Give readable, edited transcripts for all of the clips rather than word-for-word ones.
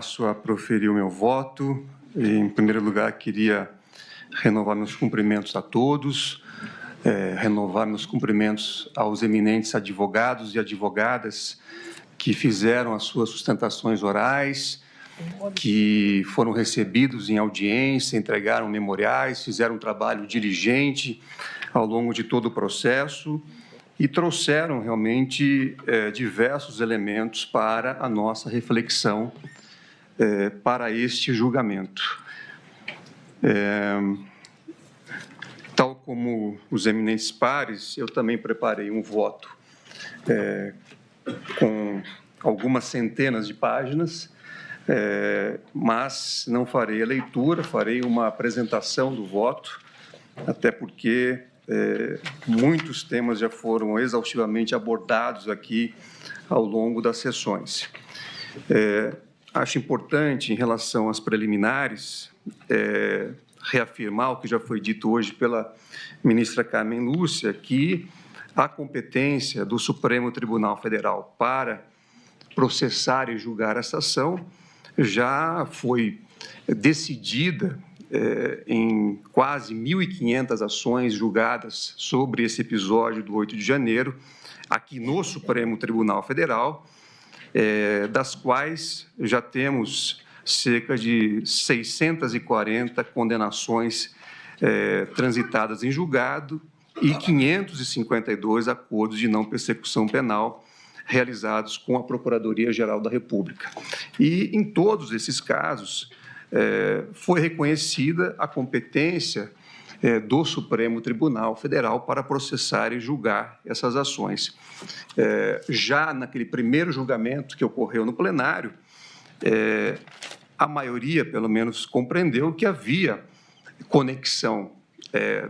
Passo a proferir o meu voto. Em primeiro lugar, queria renovar meus cumprimentos a todos, renovar meus cumprimentos aos eminentes advogados e advogadas que fizeram as suas sustentações orais, que foram recebidos em audiência, entregaram memoriais, fizeram um trabalho diligente ao longo de todo o processo e trouxeram realmente diversos elementos para a nossa reflexão para este julgamento. Tal como os eminentes pares, eu também preparei um voto com algumas centenas de páginas, mas não farei a leitura, farei uma apresentação do voto, até porque muitos temas já foram exaustivamente abordados aqui ao longo das sessões. Acho importante, em relação às preliminares, reafirmar o que já foi dito hoje pela ministra Carmen Lúcia, que a competência do Supremo Tribunal Federal para processar e julgar essa ação já foi decidida em quase 1.500 ações julgadas sobre esse episódio do 8 de janeiro, aqui no Supremo Tribunal Federal, das quais já temos cerca de 640 condenações transitadas em julgado e 552 acordos de não persecução penal realizados com a Procuradoria-Geral da República. E, em todos esses casos, foi reconhecida a competência do Supremo Tribunal Federal para processar e julgar essas ações. Já naquele primeiro julgamento que ocorreu no plenário, a maioria, pelo menos, compreendeu que havia conexão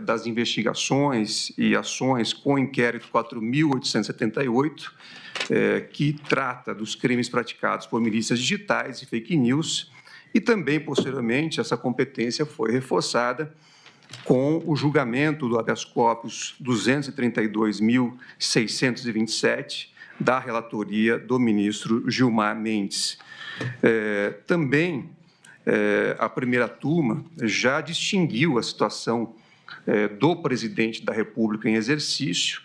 das investigações e ações com o inquérito 4.878, que trata dos crimes praticados por milícias digitais e fake news, e também, posteriormente, essa competência foi reforçada com o julgamento do habeas corpus 232.627, da relatoria do ministro Gilmar Mendes. Também a primeira turma já distinguiu a situação do presidente da República em exercício,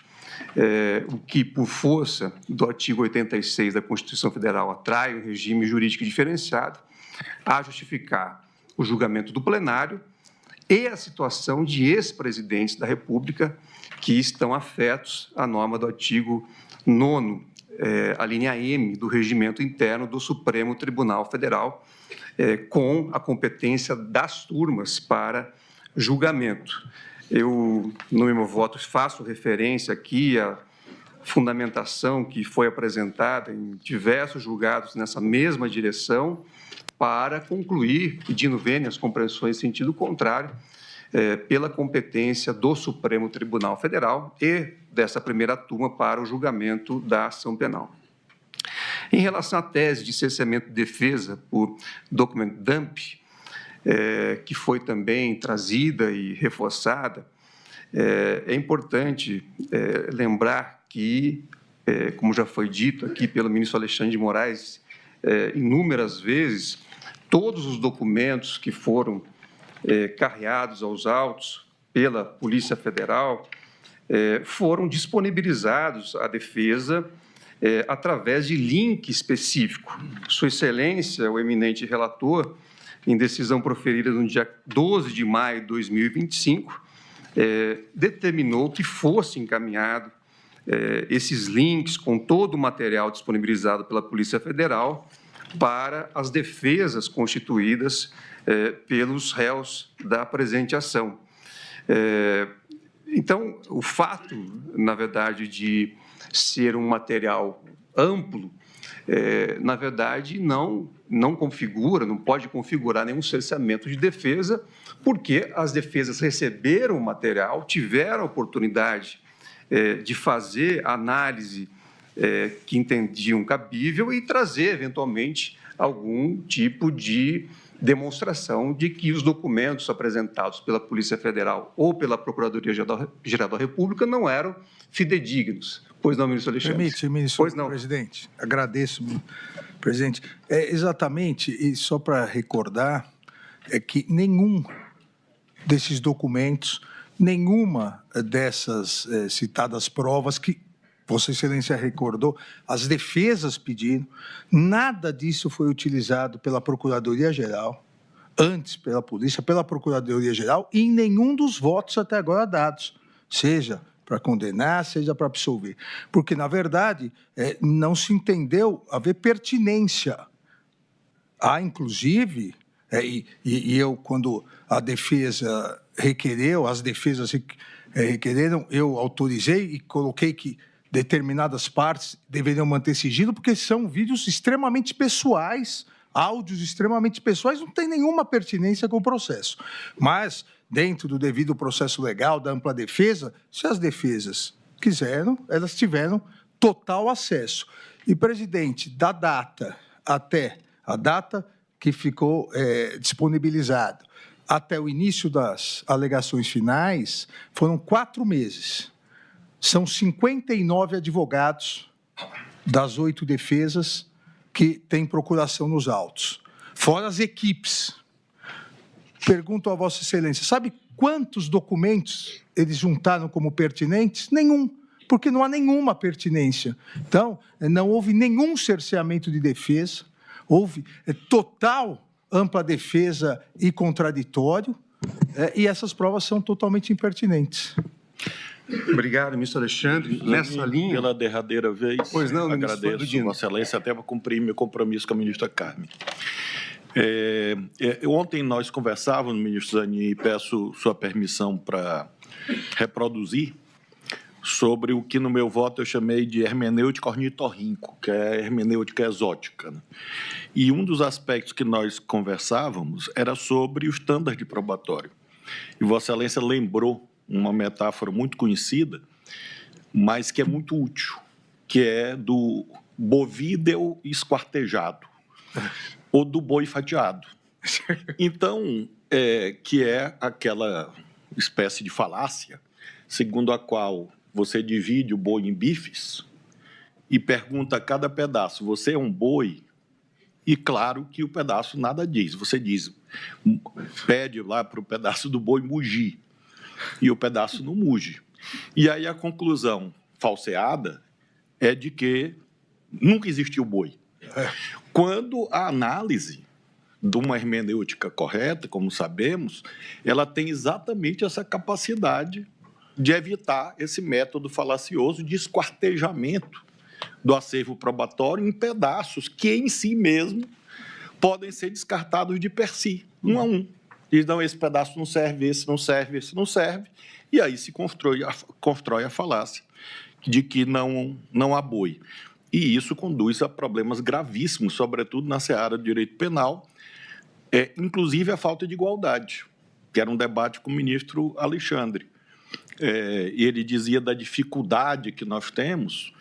o que, por força do artigo 86 da Constituição Federal, atrai um regime jurídico diferenciado, a justificar o julgamento do plenário e a situação de ex-presidentes da República que estão afetos à norma do artigo 9º, a linha M do Regimento Interno do Supremo Tribunal Federal, com a competência das turmas para julgamento. Eu, no meu voto, faço referência aqui à fundamentação que foi apresentada em diversos julgados nessa mesma direção, para concluir, pedindo vênias compreensões em sentido contrário, pela competência do Supremo Tribunal Federal e dessa primeira turma para o julgamento da ação penal. Em relação à tese de cerceamento de defesa por document dump, que foi também trazida e reforçada, é importante lembrar que, como já foi dito aqui pelo ministro Alexandre de Moraes, inúmeras vezes, todos os documentos que foram carreados aos autos pela Polícia Federal foram disponibilizados à defesa através de link específico. Sua Excelência, o eminente relator, em decisão proferida no dia 12 de maio de 2025, determinou que fosse encaminhado esses links com todo o material disponibilizado pela Polícia Federal para as defesas constituídas pelos réus da presente ação. Então, o fato, na verdade, de ser um material amplo, na verdade, não configura, não pode configurar nenhum cerceamento de defesa, porque as defesas receberam o material, tiveram a oportunidade de fazer a análise que entendiam cabível e trazer, eventualmente, algum tipo de demonstração de que os documentos apresentados pela Polícia Federal ou pela Procuradoria-Geral da República não eram fidedignos. Pois não, ministro Alexandre? Permite, ministro. Pois não. Presidente, agradeço, presidente. Exatamente, e só para recordar, é que nenhum desses documentos, nenhuma dessas citadas provas que Vossa Excelência recordou, as defesas pediram, nada disso foi utilizado pela Procuradoria-Geral, antes pela Polícia, pela Procuradoria-Geral, e em nenhum dos votos até agora dados, seja para condenar, seja para absolver. Porque, na verdade, não se entendeu haver pertinência. Há, inclusive, e eu, quando a defesa requereu, as defesas requereram, eu autorizei e coloquei que determinadas partes deveriam manter sigilo, porque são vídeos extremamente pessoais, áudios extremamente pessoais, não tem nenhuma pertinência com o processo. Mas, dentro do devido processo legal, da ampla defesa, se as defesas quiseram, elas tiveram total acesso. E, presidente, da data até a data que ficou disponibilizado, até o início das alegações finais, foram 4 meses. São 59 advogados das 8 defesas que têm procuração nos autos, fora as equipes. Pergunto a Vossa Excelência, sabe quantos documentos eles juntaram como pertinentes? Nenhum, porque não há nenhuma pertinência. Então, não houve nenhum cerceamento de defesa, houve total ampla defesa e contraditório, e essas provas são totalmente impertinentes. Obrigado, ministro Alexandre. Nessa linha... Pela derradeira vez, pois não, agradeço Vossa Excelência até para cumprir meu compromisso com a ministra Carmen. Ontem nós conversávamos, ministro Zanin, e peço sua permissão para reproduzir, sobre o que no meu voto eu chamei de hermenêutica ornitorrinco, que é hermenêutica exótica, né? E um dos aspectos que nós conversávamos era sobre o estandarte probatório. E Vossa Excelência lembrou uma metáfora muito conhecida, mas que é muito útil, que é do bovídeo esquartejado, ou do boi fatiado. Então, que é aquela espécie de falácia, segundo a qual você divide o boi em bifes e pergunta a cada pedaço, você é um boi? E claro que o pedaço nada diz. Você diz, pede lá para o pedaço do boi mugir, e o pedaço não muge. E aí a conclusão falseada é de que nunca existiu boi. Quando a análise de uma hermenêutica correta, como sabemos, ela tem exatamente essa capacidade de evitar esse método falacioso de esquartejamento do acervo probatório em pedaços que, em si mesmo, podem ser descartados de per si, um a um. Diz, não, esse pedaço não serve, esse não serve, esse não serve, e aí se constrói a falácia de que não há boi. E isso conduz a problemas gravíssimos, sobretudo na seara do direito penal, inclusive a falta de igualdade, que era um debate com o ministro Alexandre. E ele dizia da dificuldade que nós temos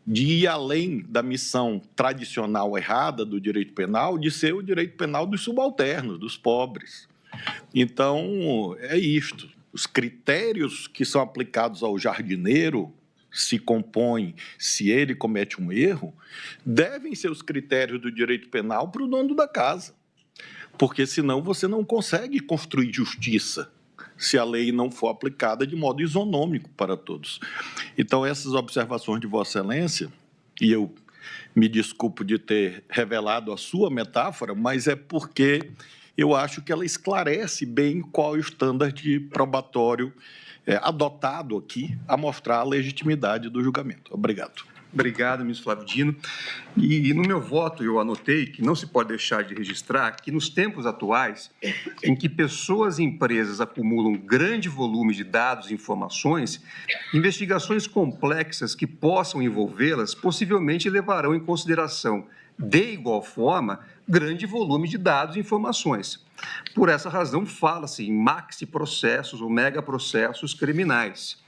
de ir além da missão tradicional errada do direito penal, de ser o direito penal dos subalternos, dos pobres. Então, é isto. Os critérios que são aplicados ao jardineiro se compõem se ele comete um erro, devem ser os critérios do direito penal para o dono da casa. Porque, senão, você não consegue construir justiça se a lei não for aplicada de modo isonômico para todos. Então, essas observações de Vossa Excelência, e eu me desculpo de ter revelado a sua metáfora, mas é porque eu acho que ela esclarece bem qual é o estandarte probatório adotado aqui a mostrar a legitimidade do julgamento. Obrigado. Obrigado, ministro Flávio Dino. E no meu voto eu anotei que não se pode deixar de registrar que nos tempos atuais, em que pessoas e empresas acumulam grande volume de dados e informações, investigações complexas que possam envolvê-las possivelmente levarão em consideração, de igual forma, grande volume de dados e informações. Por essa razão, fala-se em maxi-processos ou megaprocessos criminais.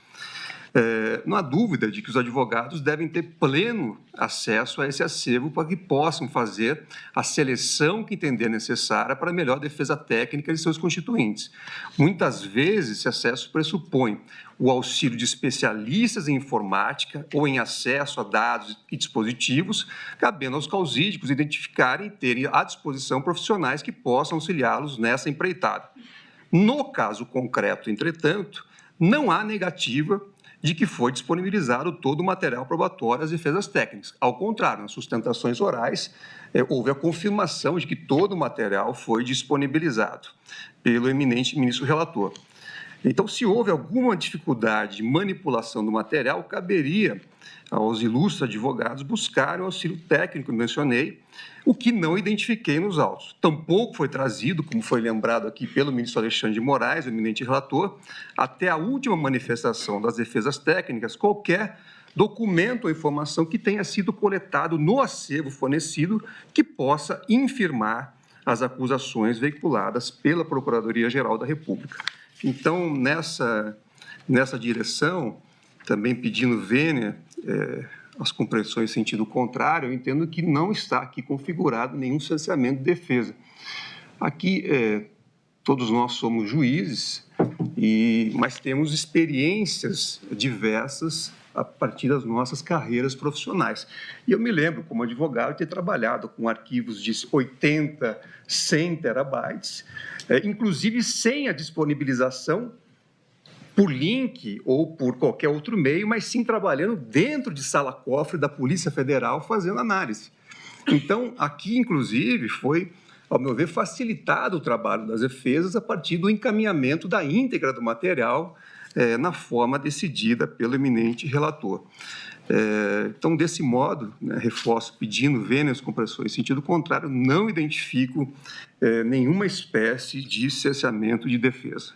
Não há dúvida de que os advogados devem ter pleno acesso a esse acervo para que possam fazer a seleção que entender necessária para a melhor defesa técnica de seus constituintes. Muitas vezes, esse acesso pressupõe o auxílio de especialistas em informática ou em acesso a dados e dispositivos, cabendo aos causídicos identificarem e terem à disposição profissionais que possam auxiliá-los nessa empreitada. No caso concreto, entretanto, não há negativa de que foi disponibilizado todo o material probatório às defesas técnicas. Ao contrário, nas sustentações orais, houve a confirmação de que todo o material foi disponibilizado pelo eminente ministro relator. Então, se houve alguma dificuldade de manipulação do material, caberia aos ilustres advogados buscarem o auxílio técnico que mencionei, o que não identifiquei nos autos. Tampouco foi trazido, como foi lembrado aqui pelo ministro Alexandre de Moraes, o eminente relator, até a última manifestação das defesas técnicas, qualquer documento ou informação que tenha sido coletado no acervo fornecido que possa infirmar as acusações veiculadas pela Procuradoria-Geral da República. Então, nessa direção, também pedindo vênia as compreensões em sentido contrário, eu entendo que não está aqui configurado nenhum cerceamento de defesa. Aqui, todos nós somos juízes, mas temos experiências diversas a partir das nossas carreiras profissionais. E eu me lembro, como advogado, ter trabalhado com arquivos de 80, 100 terabytes, inclusive sem a disponibilização por link ou por qualquer outro meio, mas sim trabalhando dentro de sala-cofre da Polícia Federal fazendo análise. Então, aqui, inclusive, foi, ao meu ver, facilitado o trabalho das defesas a partir do encaminhamento da íntegra do material na forma decidida pelo eminente relator. Então, desse modo, reforço pedindo vênia às compressões em sentido contrário, não identifico nenhuma espécie de cerceamento de defesa.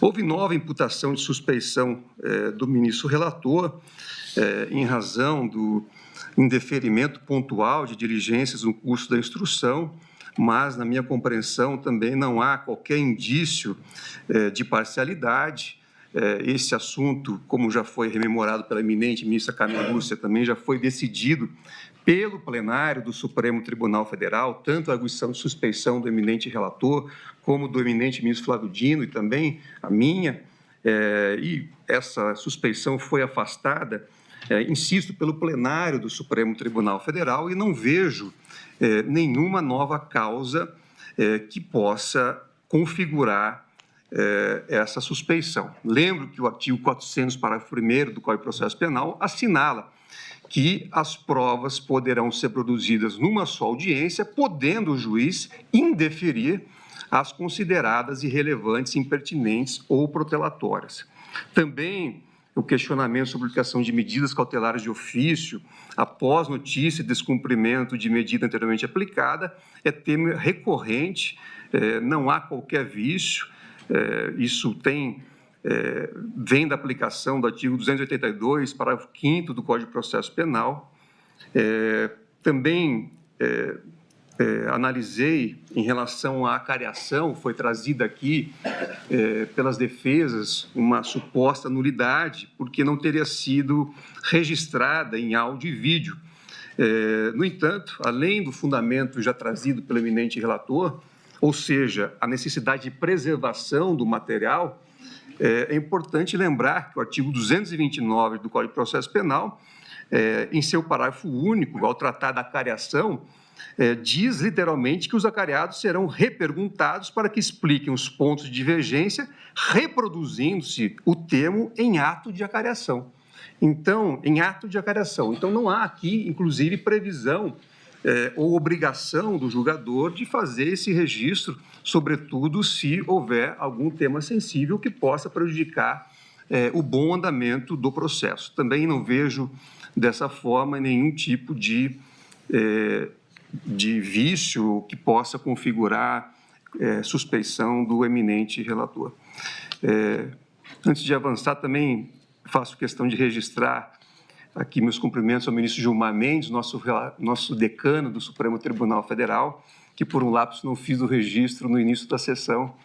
Houve nova imputação de suspeição do ministro relator em razão do indeferimento pontual de diligências no curso da instrução, mas, na minha compreensão, também não há qualquer indício de parcialidade. Esse assunto, como já foi rememorado pela eminente ministra Carmen Lúcia, também já foi decidido pelo plenário do Supremo Tribunal Federal, tanto a arguição de suspeição do eminente relator, como do eminente ministro Flávio Dino e também a minha, e essa suspeição foi afastada, insisto, pelo plenário do Supremo Tribunal Federal e não vejo nenhuma nova causa que possa configurar essa suspeição. Lembro que o artigo 400, parágrafo 1º do Código de Processo Penal assinala que as provas poderão ser produzidas numa só audiência, podendo o juiz indeferir as consideradas irrelevantes, impertinentes ou protelatórias. Também o questionamento sobre a aplicação de medidas cautelares de ofício após notícia de descumprimento de medida anteriormente aplicada é tema recorrente, não há qualquer vício, isso vem da aplicação do artigo 282, parágrafo 5º do Código de Processo Penal. Também analisei em relação à acariação, foi trazida aqui pelas defesas uma suposta nulidade, porque não teria sido registrada em áudio e vídeo. No entanto, além do fundamento já trazido pelo eminente relator, ou seja, a necessidade de preservação do material, é importante lembrar que o artigo 229 do Código de Processo Penal, em seu parágrafo único, ao tratar da acariação, diz literalmente que os acariados serão reperguntados para que expliquem os pontos de divergência, reproduzindo-se o termo em ato de acariação. Então, em ato de acariação. Então, não há aqui, inclusive, previsão ou obrigação do julgador de fazer esse registro, sobretudo se houver algum tema sensível que possa prejudicar o bom andamento do processo. Também não vejo, dessa forma, nenhum tipo de vício que possa configurar suspeição do eminente relator. Antes de avançar, também faço questão de registrar aqui meus cumprimentos ao ministro Gilmar Mendes, nosso decano do Supremo Tribunal Federal, que por um lapso não fiz o registro no início da sessão.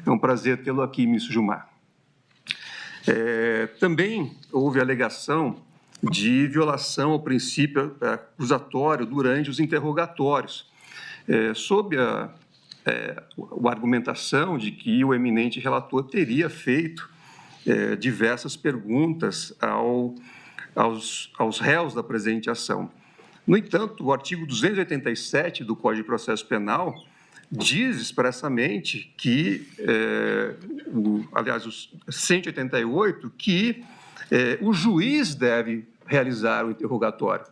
É um prazer tê-lo aqui, ministro Gilmar. Também houve alegação de violação ao princípio acusatório durante os interrogatórios, sob a argumentação de que o eminente relator teria feito diversas perguntas aos réus da presente ação. No entanto, o artigo 287 do Código de Processo Penal diz expressamente que, aliás, o 188, que o juiz deve realizar o interrogatório.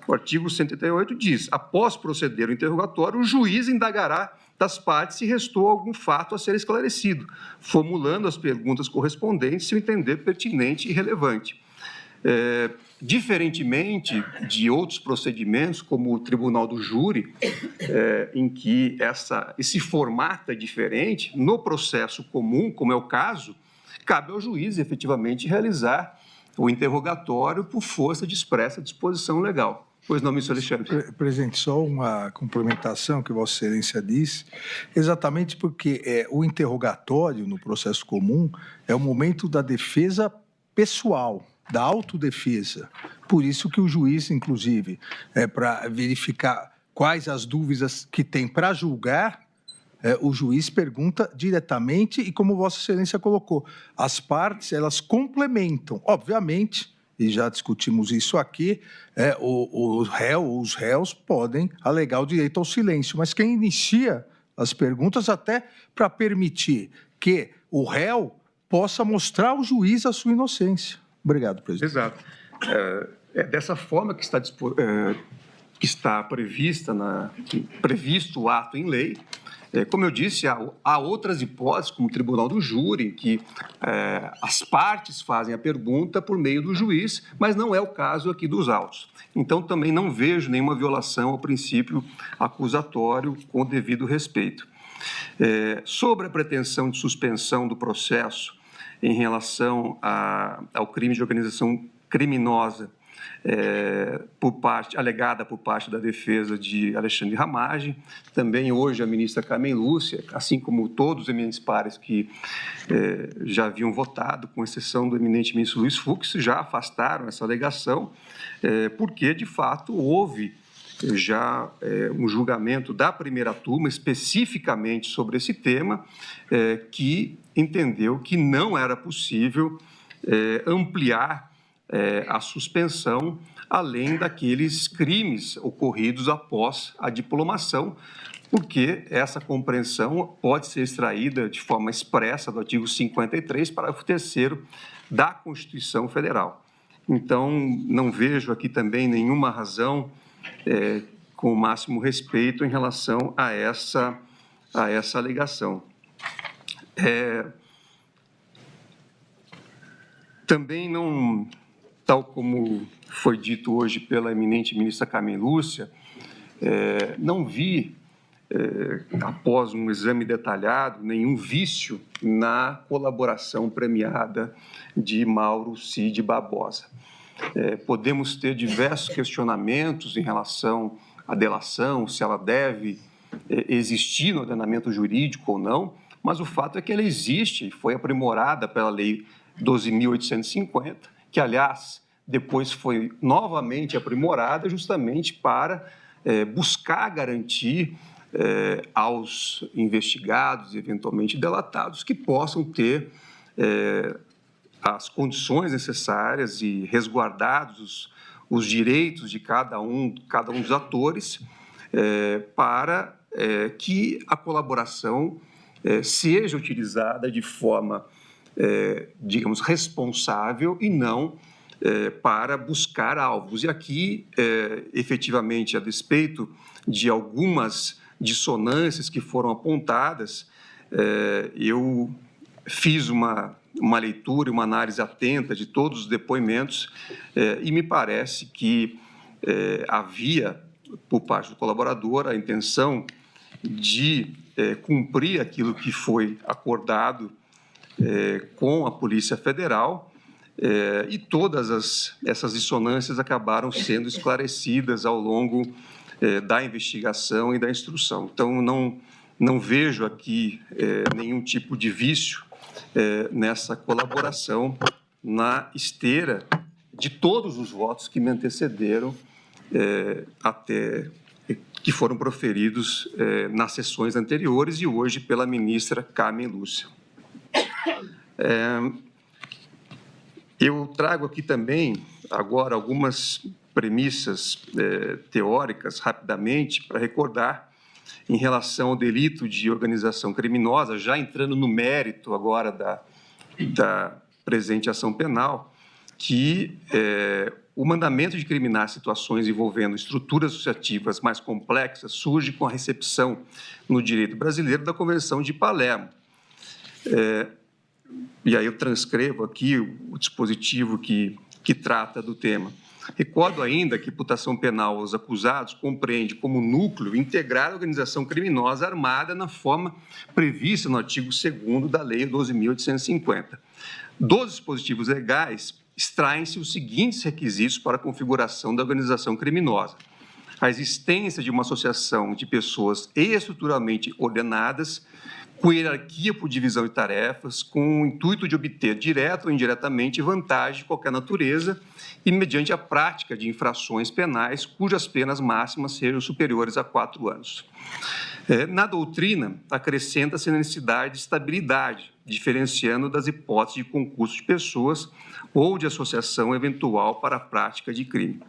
O artigo 188 diz: após proceder o interrogatório, o juiz indagará das partes se restou algum fato a ser esclarecido, formulando as perguntas correspondentes se o entender pertinente e relevante. Diferentemente de outros procedimentos, como o Tribunal do Júri, em que esse formato é diferente, no processo comum, como é o caso, cabe ao juiz efetivamente realizar o interrogatório por força de expressa disposição legal. Pois não, ministro Alexandre. Presidente, só uma complementação que Vossa Excelência disse, exatamente porque o interrogatório no processo comum é o momento da defesa pessoal, da autodefesa. Por isso que o juiz, inclusive, para verificar quais as dúvidas que tem para julgar, o juiz pergunta diretamente e, como Vossa Excelência colocou, as partes, elas complementam. Obviamente, e já discutimos isso aqui, o réu ou os réus podem alegar o direito ao silêncio, mas quem inicia as perguntas até para permitir que o réu possa mostrar ao juiz a sua inocência. Obrigado, presidente. Exato. É dessa forma que está previsto o ato em lei. Como eu disse, há outras hipóteses, como o Tribunal do Júri, em que as partes fazem a pergunta por meio do juiz, mas não é o caso aqui dos autos. Então, também não vejo nenhuma violação ao princípio acusatório com o devido respeito. Sobre a pretensão de suspensão do processo em relação ao crime de organização criminosa, alegada por parte da defesa de Alexandre Ramagem. Também hoje a ministra Carmen Lúcia, assim como todos os eminentes pares que já haviam votado, com exceção do eminente ministro Luiz Fux, já afastaram essa alegação, porque, de fato, houve já um julgamento da primeira turma especificamente sobre esse tema, que entendeu que não era possível ampliar a suspensão, além daqueles crimes ocorridos após a diplomação, porque essa compreensão pode ser extraída de forma expressa do artigo 53, parágrafo 3º da Constituição Federal. Então, não vejo aqui também nenhuma razão, com o máximo respeito, em relação a essa alegação. Também não, tal como foi dito hoje pela eminente ministra Carmen Lúcia, não vi, após um exame detalhado, nenhum vício na colaboração premiada de Mauro Cid Barbosa. Podemos ter diversos questionamentos em relação à delação, se ela deve existir no ordenamento jurídico ou não, mas o fato é que ela existe e foi aprimorada pela Lei 12.850, que, aliás, depois foi novamente aprimorada justamente para buscar garantir aos investigados e eventualmente delatados que possam ter as condições necessárias e resguardados os direitos de cada um dos atores para que a colaboração seja utilizada de forma, digamos, responsável e não para buscar alvos. E aqui, efetivamente, a despeito de algumas dissonâncias que foram apontadas, eu fiz uma leitura e uma análise atenta de todos os depoimentos e me parece que havia, por parte do colaborador, a intenção de cumprir aquilo que foi acordado com a Polícia Federal e todas essas dissonâncias acabaram sendo esclarecidas ao longo da investigação e da instrução. Então, não vejo aqui nenhum tipo de vício nessa colaboração na esteira de todos os votos que me antecederam que foram proferidos nas sessões anteriores e hoje pela ministra Carmen Lúcia. Eu trago aqui também, agora, algumas premissas teóricas, rapidamente, para recordar, em relação ao delito de organização criminosa, já entrando no mérito agora da presente ação penal, que o mandamento de criminar situações envolvendo estruturas associativas mais complexas surge com a recepção no direito brasileiro da Convenção de Palermo. E aí eu transcrevo aqui o dispositivo que trata do tema. Recordo ainda que a imputação penal aos acusados compreende como núcleo integrar a organização criminosa armada na forma prevista no artigo 2º da Lei 12.850. Dos dispositivos legais, extraem-se os seguintes requisitos para a configuração da organização criminosa: a existência de uma associação de pessoas estruturalmente ordenadas, com hierarquia por divisão de tarefas, com o intuito de obter, direta ou indiretamente, vantagem de qualquer natureza e mediante a prática de infrações penais cujas penas máximas sejam superiores a 4 anos. Na doutrina, acrescenta-se a necessidade de estabilidade, diferenciando das hipóteses de concurso de pessoas ou de associação eventual para a prática de crime.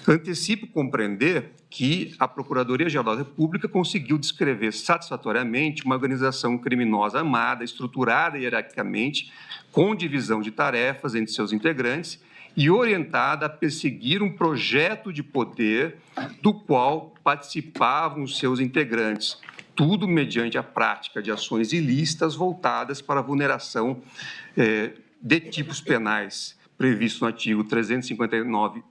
Antecipo compreender que a Procuradoria-Geral da República conseguiu descrever satisfatoriamente uma organização criminosa armada, estruturada hierarquicamente, com divisão de tarefas entre seus integrantes e orientada a perseguir um projeto de poder do qual participavam os seus integrantes, tudo mediante a prática de ações ilícitas voltadas para a vulneração de tipos penais previstos no artigo 359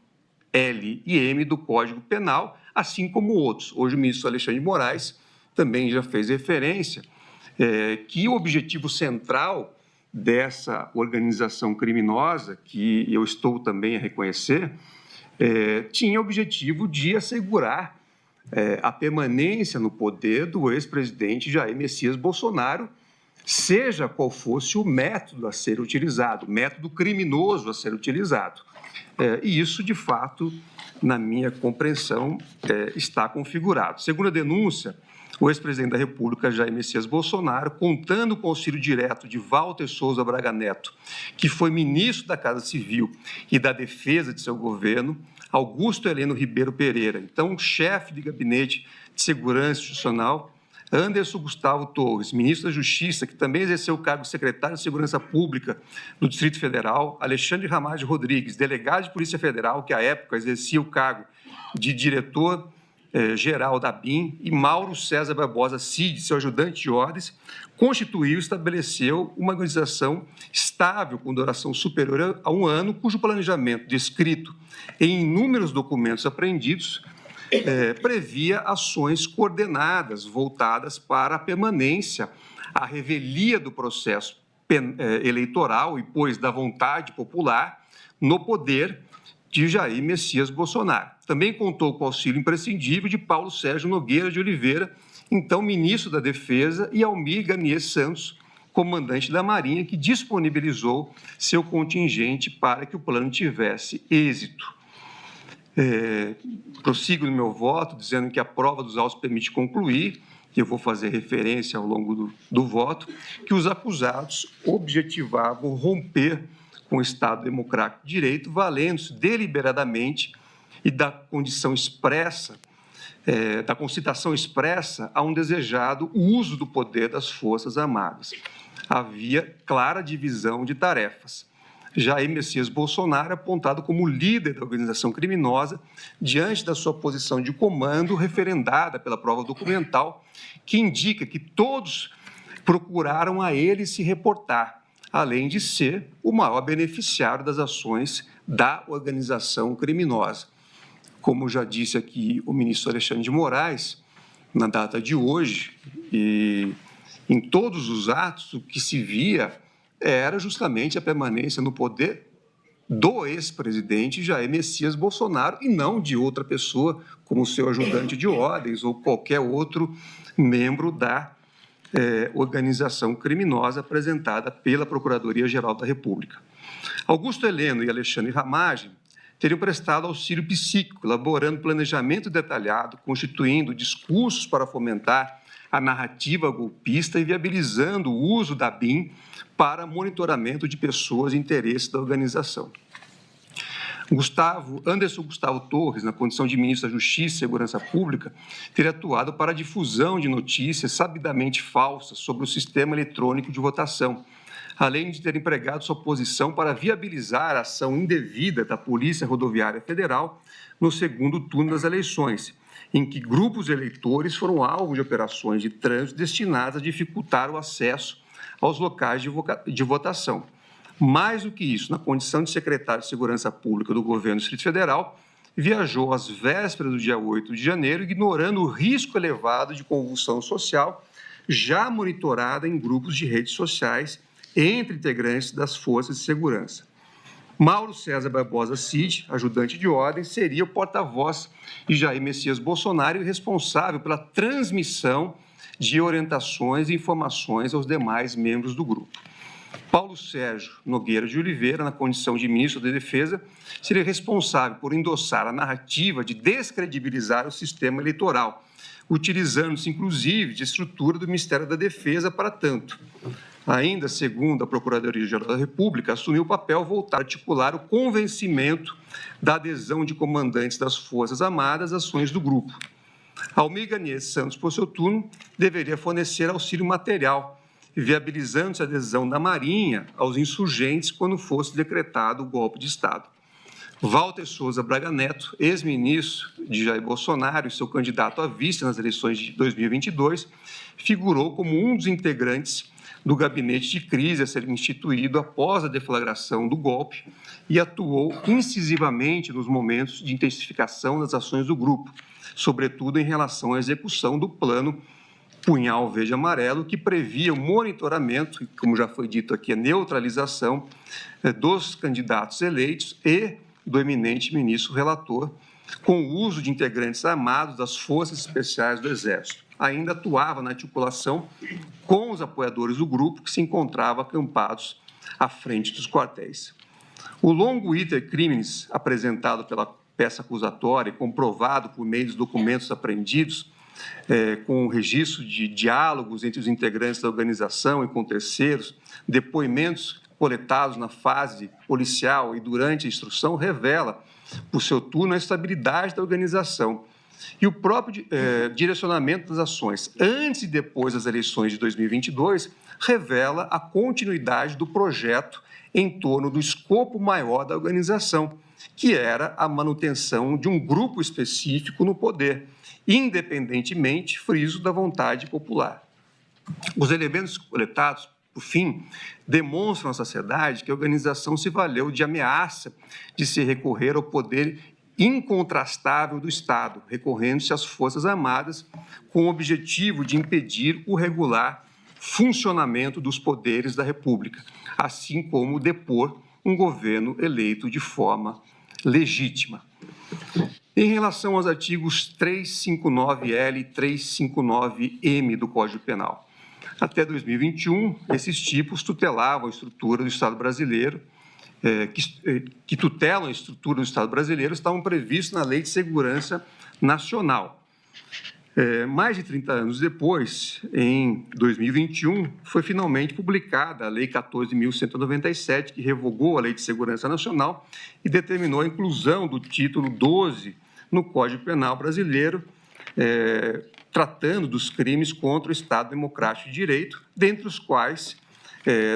L e M do Código Penal, assim como outros. Hoje o ministro Alexandre de Moraes também já fez referência que o objetivo central dessa organização criminosa, que eu estou também a reconhecer, tinha o objetivo de assegurar a permanência no poder do ex-presidente Jair Messias Bolsonaro, seja qual fosse o método a ser utilizado, o método criminoso a ser utilizado. E isso, de fato, na minha compreensão, está configurado. Segundo a denúncia, o ex-presidente da República, Jair Messias Bolsonaro, contando com o auxílio direto de Walter Souza Braga Neto, que foi ministro da Casa Civil e da Defesa de seu governo, Augusto Heleno Ribeiro Pereira, então chefe de Gabinete de Segurança Institucional, Anderson Gustavo Torres, ministro da Justiça, que também exerceu o cargo de secretário de Segurança Pública do Distrito Federal, Alexandre Ramage Rodrigues, delegado de Polícia Federal, que à época exercia o cargo de diretor-geral da BIM, e Mauro César Barbosa Cid, seu ajudante de ordens, constituiu e estabeleceu uma organização estável com duração superior a 1 ano, cujo planejamento descrito em inúmeros documentos apreendidos previa ações coordenadas voltadas para a permanência, a revelia do processo eleitoral e, pois, da vontade popular no poder de Jair Messias Bolsonaro. Também contou com o auxílio imprescindível de Paulo Sérgio Nogueira de Oliveira, então ministro da Defesa, e Almir Garnier Santos, comandante da Marinha, que disponibilizou seu contingente para que o plano tivesse êxito. Prossigo no meu voto, dizendo que a prova dos autos permite concluir, que eu vou fazer referência ao longo do voto, que os acusados objetivavam romper com o Estado Democrático de Direito, valendo-se deliberadamente e da condição expressa, da concitação expressa a um desejado uso do poder das Forças Armadas. Havia clara divisão de tarefas. Jair Messias Bolsonaro, apontado como líder da organização criminosa, diante da sua posição de comando, referendada pela prova documental, que indica que todos procuraram a ele se reportar, além de ser o maior beneficiário das ações da organização criminosa. Como já disse aqui o ministro Alexandre de Moraes, na data de hoje, e em todos os atos, o que se via era justamente a permanência no poder do ex-presidente Jair Messias Bolsonaro e não de outra pessoa, como seu ajudante de ordens ou qualquer outro membro da organização criminosa apresentada pela Procuradoria-Geral da República. Augusto Heleno e Alexandre Ramagem teriam prestado auxílio psíquico, elaborando planejamento detalhado, constituindo discursos para fomentar a narrativa golpista e viabilizando o uso da BIM para monitoramento de pessoas e interesses da organização. Anderson Gustavo Torres, na condição de ministro da Justiça e Segurança Pública, teria atuado para a difusão de notícias sabidamente falsas sobre o sistema eletrônico de votação, além de ter empregado sua posição para viabilizar a ação indevida da Polícia Rodoviária Federal no segundo turno das eleições, em que grupos de eleitores foram alvo de operações de trânsito destinadas a dificultar o acesso aos locais de votação. Mais do que isso, na condição de secretário de Segurança Pública do governo do Distrito Federal, viajou às vésperas do dia 8 de janeiro, ignorando o risco elevado de convulsão social, já monitorada em grupos de redes sociais entre integrantes das forças de segurança. Mauro César Barbosa Cid, ajudante de ordem, seria o porta-voz de Jair Messias Bolsonaro e responsável pela transmissão de orientações e informações aos demais membros do grupo. Paulo Sérgio Nogueira de Oliveira, na condição de ministro da Defesa, seria responsável por endossar a narrativa de descredibilizar o sistema eleitoral, utilizando-se, inclusive, de estrutura do Ministério da Defesa para tanto. Ainda, segundo a Procuradoria-Geral da República, assumiu o papel voltado a articular o convencimento da adesão de comandantes das Forças Armadas às ações do grupo. Almir Garnier Santos, por seu turno, deveria fornecer auxílio material, viabilizando-se a adesão da Marinha aos insurgentes quando fosse decretado o golpe de Estado. Walter Souza Braga Neto, ex-ministro de Jair Bolsonaro e seu candidato à vice nas eleições de 2022, figurou como um dos integrantes do gabinete de crise a ser instituído após a deflagração do golpe e atuou incisivamente nos momentos de intensificação das ações do grupo, sobretudo em relação à execução do plano Punhal Verde Amarelo, que previa o monitoramento, e, como já foi dito aqui, a neutralização dos candidatos eleitos e do eminente ministro relator, com o uso de integrantes armados das Forças Especiais do Exército. Ainda atuava na articulação com os apoiadores do grupo, que se encontravam acampados à frente dos quartéis. O longo iter criminis apresentado pela peça acusatória e comprovado por meio dos documentos apreendidos, com o registro de diálogos entre os integrantes da organização e com terceiros, depoimentos coletados na fase policial e durante a instrução, revela, por seu turno, a estabilidade da organização e o próprio direcionamento das ações, antes e depois das eleições de 2022, revela a continuidade do projeto em torno do escopo maior da organização, que era a manutenção de um grupo específico no poder, independentemente, friso, da vontade popular. Os elementos coletados, por fim, demonstram à sociedade que a organização se valeu de ameaça de se recorrer ao poder incontrastável do Estado, recorrendo-se às Forças Armadas, com o objetivo de impedir o regular funcionamento dos poderes da República, assim como depor um governo eleito de forma legítima. Em relação aos artigos 359L e 359M do Código Penal, até 2021, esses tipos tutelavam a estrutura do Estado brasileiro, que tutelam a estrutura do Estado brasileiro, estavam previstos na Lei de Segurança Nacional. Mais de 30 anos depois, em 2021, foi finalmente publicada a Lei 14.197, que revogou a Lei de Segurança Nacional e determinou a inclusão do título 12 no Código Penal brasileiro, tratando dos crimes contra o Estado Democrático de Direito, dentre os quais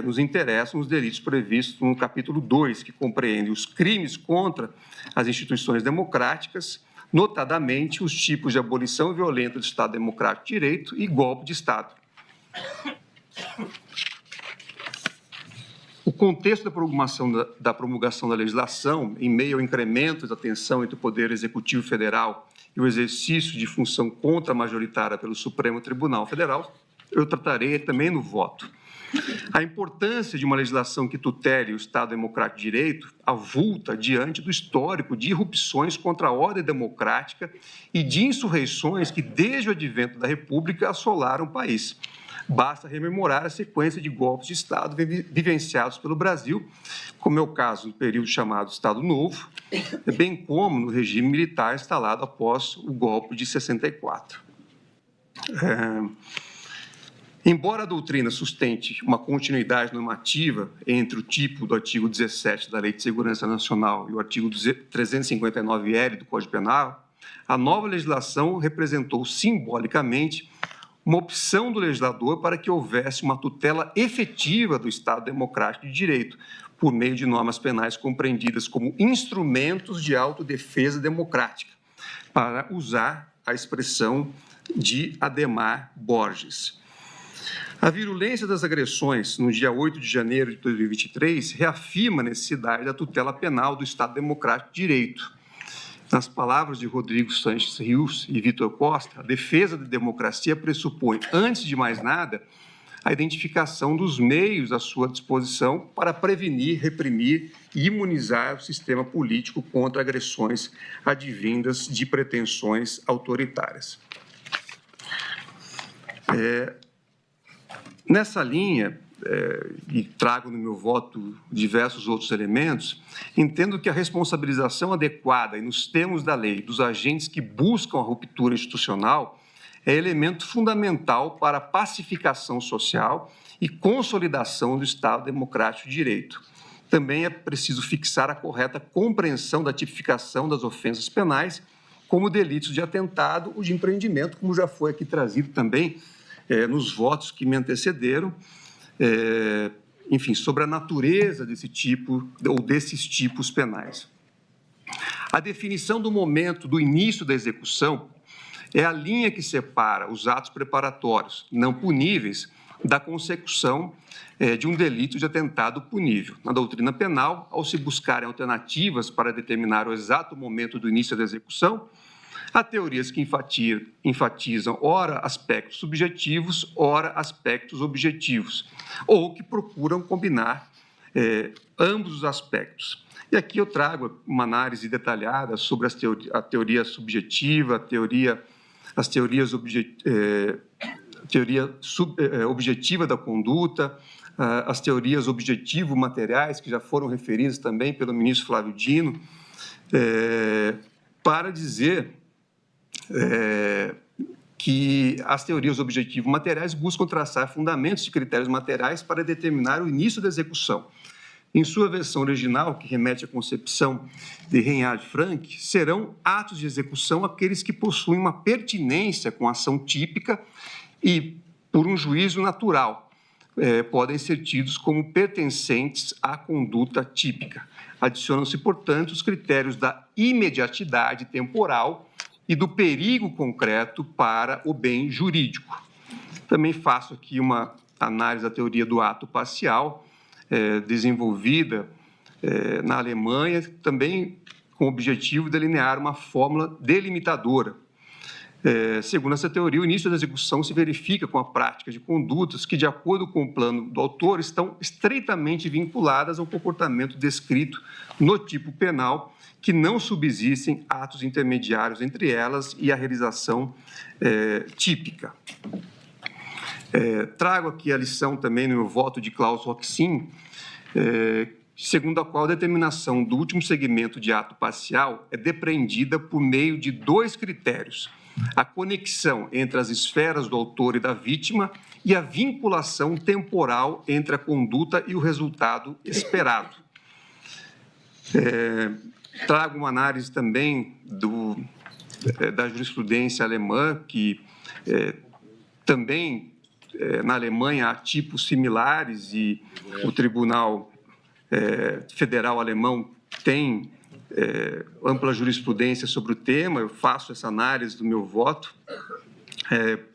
nos interessam os delitos previstos no capítulo 2, que compreende os crimes contra as instituições democráticas, notadamente os tipos de abolição violenta do Estado Democrático de Direito e golpe de Estado. O contexto da promulgação da legislação, em meio ao incremento da tensão entre o Poder Executivo Federal e o exercício de função contra-majoritária pelo Supremo Tribunal Federal, eu tratarei também no voto. A importância de uma legislação que tutele o Estado Democrático de Direito avulta diante do histórico de irrupções contra a ordem democrática e de insurreições que, desde o advento da República, assolaram o país. Basta rememorar a sequência de golpes de Estado vivenciados pelo Brasil, como é o caso do período chamado Estado Novo, bem como no regime militar instalado após o golpe de 64. Embora a doutrina sustente uma continuidade normativa entre o tipo do artigo 17 da Lei de Segurança Nacional e o artigo 359-L do Código Penal, a nova legislação representou simbolicamente uma opção do legislador para que houvesse uma tutela efetiva do Estado Democrático de Direito, por meio de normas penais compreendidas como instrumentos de autodefesa democrática, para usar a expressão de Adhemar Borges. A virulência das agressões no dia 8 de janeiro de 2023 reafirma a necessidade da tutela penal do Estado Democrático de Direito. Nas palavras de Rodrigo Sanches Rios e Vitor Costa, a defesa da democracia pressupõe, antes de mais nada, a identificação dos meios à sua disposição para prevenir, reprimir e imunizar o sistema político contra agressões advindas de pretensões autoritárias. Nessa linha, e trago no meu voto diversos outros elementos, entendo que a responsabilização adequada e nos termos da lei dos agentes que buscam a ruptura institucional é elemento fundamental para a pacificação social e consolidação do Estado Democrático de Direito. Também é preciso fixar a correta compreensão da tipificação das ofensas penais como delitos de atentado ou de empreendimento, como já foi aqui trazido também nos votos que me antecederam, enfim, sobre a natureza desse tipo ou desses tipos penais. A definição do momento do início da execução é a linha que separa os atos preparatórios não puníveis da consecução de um delito de atentado punível. Na doutrina penal, ao se buscarem alternativas para determinar o exato momento do início da execução, há teorias que enfatizam, ora, aspectos subjetivos, ora, aspectos objetivos, ou que procuram combinar ambos os aspectos. E aqui eu trago uma análise detalhada sobre a teoria subjetiva, teoria objetiva da conduta, as teorias objetivo-materiais, que já foram referidas também pelo ministro Flávio Dino, para dizer que as teorias objetivo-materiais buscam traçar fundamentos de critérios materiais para determinar o início da execução. Em sua versão original, que remete à concepção de Reinhard Frank, serão atos de execução aqueles que possuem uma pertinência com a ação típica e, por um juízo natural, podem ser tidos como pertencentes à conduta típica. Adicionam-se, portanto, os critérios da imediatidade temporal e do perigo concreto para o bem jurídico. Também faço aqui uma análise da teoria do ato parcial, desenvolvida na Alemanha, também com o objetivo de delinear uma fórmula delimitadora. Segundo essa teoria, o início da execução se verifica com a prática de condutas que, de acordo com o plano do autor, estão estreitamente vinculadas ao comportamento descrito no tipo penal, que não subsistem atos intermediários entre elas e a realização típica. Trago aqui a lição também no meu voto de Klaus Roxin, segundo a qual a determinação do último segmento de ato parcial é depreendida por meio de dois critérios: a conexão entre as esferas do autor e da vítima e a vinculação temporal entre a conduta e o resultado esperado. Trago uma análise também da jurisprudência alemã, que também na Alemanha há tipos similares e o Tribunal Federal Alemão tem ampla jurisprudência sobre o tema. Eu faço essa análise do meu voto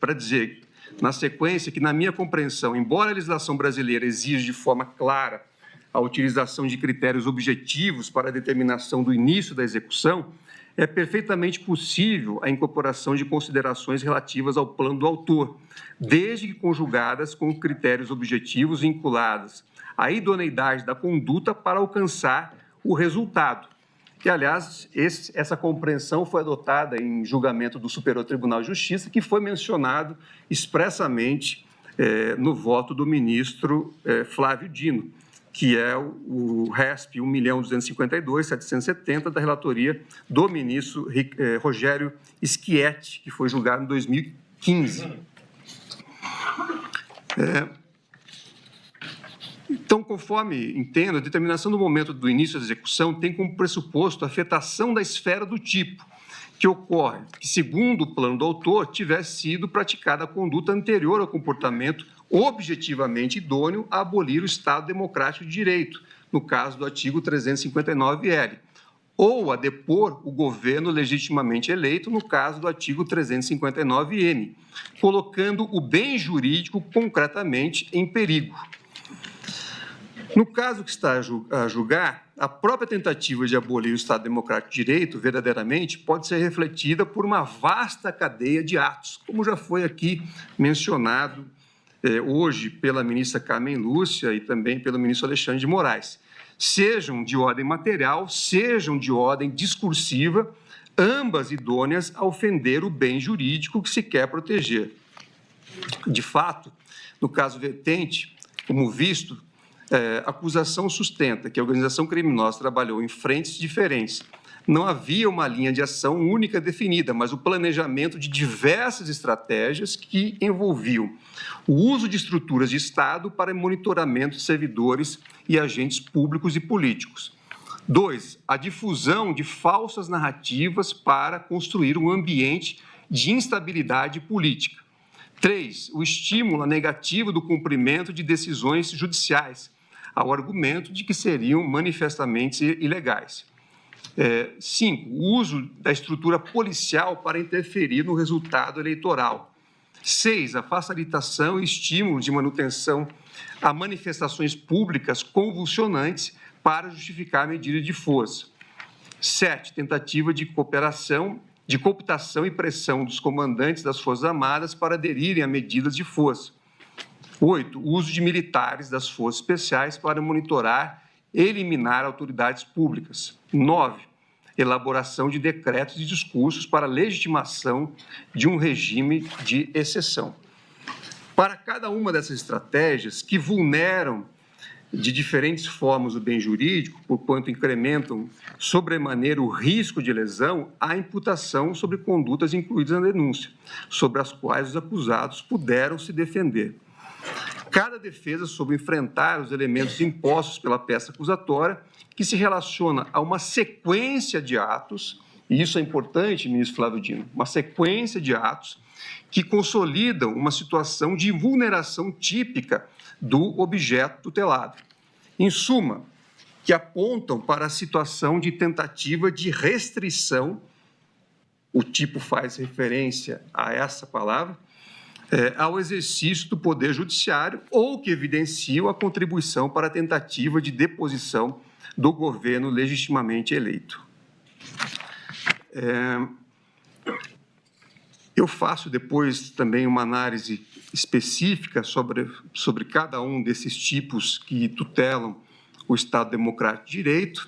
para dizer, na sequência, que, na minha compreensão, embora a legislação brasileira exija de forma clara a utilização de critérios objetivos para a determinação do início da execução, é perfeitamente possível a incorporação de considerações relativas ao plano do autor, desde que conjugadas com critérios objetivos vinculados à idoneidade da conduta para alcançar o resultado. E, aliás, essa compreensão foi adotada em julgamento do Superior Tribunal de Justiça, que foi mencionado expressamente no voto do ministro Flávio Dino, que é o RESP 1.252.770 da relatoria do ministro Rogério Schietti, que foi julgado em 2015. Então, conforme entendo, a determinação do momento do início da execução tem como pressuposto a afetação da esfera do tipo, que ocorre que, segundo o plano do autor, tivesse sido praticada a conduta anterior ao comportamento objetivamente idôneo a abolir o Estado Democrático de Direito, no caso do artigo 359-L, ou a depor o governo legitimamente eleito, no caso do artigo 359-M, colocando o bem jurídico concretamente em perigo. No caso que está a julgar, a própria tentativa de abolir o Estado Democrático de Direito, verdadeiramente, pode ser refletida por uma vasta cadeia de atos, como já foi aqui mencionado hoje pela ministra Carmen Lúcia e também pelo ministro Alexandre de Moraes, sejam de ordem material, sejam de ordem discursiva, ambas idôneas a ofender o bem jurídico que se quer proteger. De fato, no caso vertente, como visto, a acusação sustenta que a organização criminosa trabalhou em frentes diferentes. Não havia uma linha de ação única definida, mas o planejamento de diversas estratégias que envolviam o uso de estruturas de Estado para monitoramento de servidores e agentes públicos e políticos. 2. A difusão de falsas narrativas para construir um ambiente de instabilidade política. 3. O estímulo negativo do cumprimento de decisões judiciais, ao argumento de que seriam manifestamente ilegais. 5. O uso da estrutura policial para interferir no resultado eleitoral. 6. A facilitação e estímulo de manutenção a manifestações públicas convulsionantes para justificar a medida de força. 7. Tentativa de cooptação e pressão dos comandantes das Forças Armadas para aderirem a medidas de força. 8. O uso de militares das Forças Especiais para monitorar e eliminar autoridades públicas. 9. Elaboração de decretos e discursos para legitimação de um regime de exceção. Para cada uma dessas estratégias que vulneram de diferentes formas o bem jurídico, porquanto incrementam sobremaneira o risco de lesão, há imputação sobre condutas incluídas na denúncia, sobre as quais os acusados puderam se defender. Cada defesa soube enfrentar os elementos impostos pela peça acusatória, que se relaciona a uma sequência de atos, e isso é importante, ministro Flávio Dino, uma sequência de atos que consolidam uma situação de vulneração típica do objeto tutelado. Em suma, que apontam para a situação de tentativa de restrição, o tipo faz referência a essa palavra, ao exercício do Poder Judiciário ou que evidenciam a contribuição para a tentativa de deposição do governo legitimamente eleito. Eu faço depois também uma análise específica sobre cada um desses tipos que tutelam o Estado Democrático de Direito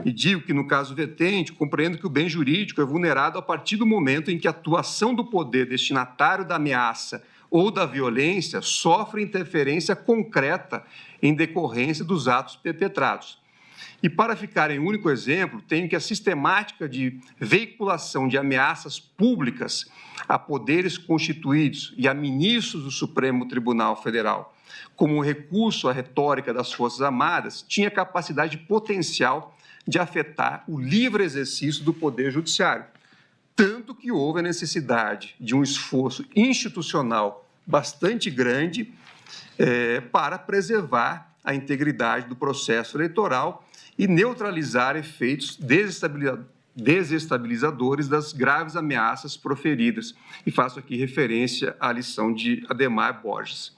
e digo que, no caso vertente, compreendo que o bem jurídico é vulnerado a partir do momento em que a atuação do poder destinatário da ameaça ou da violência sofre interferência concreta em decorrência dos atos perpetrados. E, para ficar em único exemplo, tenho que a sistemática de veiculação de ameaças públicas a poderes constituídos e a ministros do Supremo Tribunal Federal, como um recurso à retórica das Forças Armadas, tinha capacidade potencial de afetar o livre exercício do Poder Judiciário, tanto que houve a necessidade de um esforço institucional bastante grande para preservar a integridade do processo eleitoral e neutralizar efeitos desestabilizadores das graves ameaças proferidas. E faço aqui referência à lição de Adhemar Borges.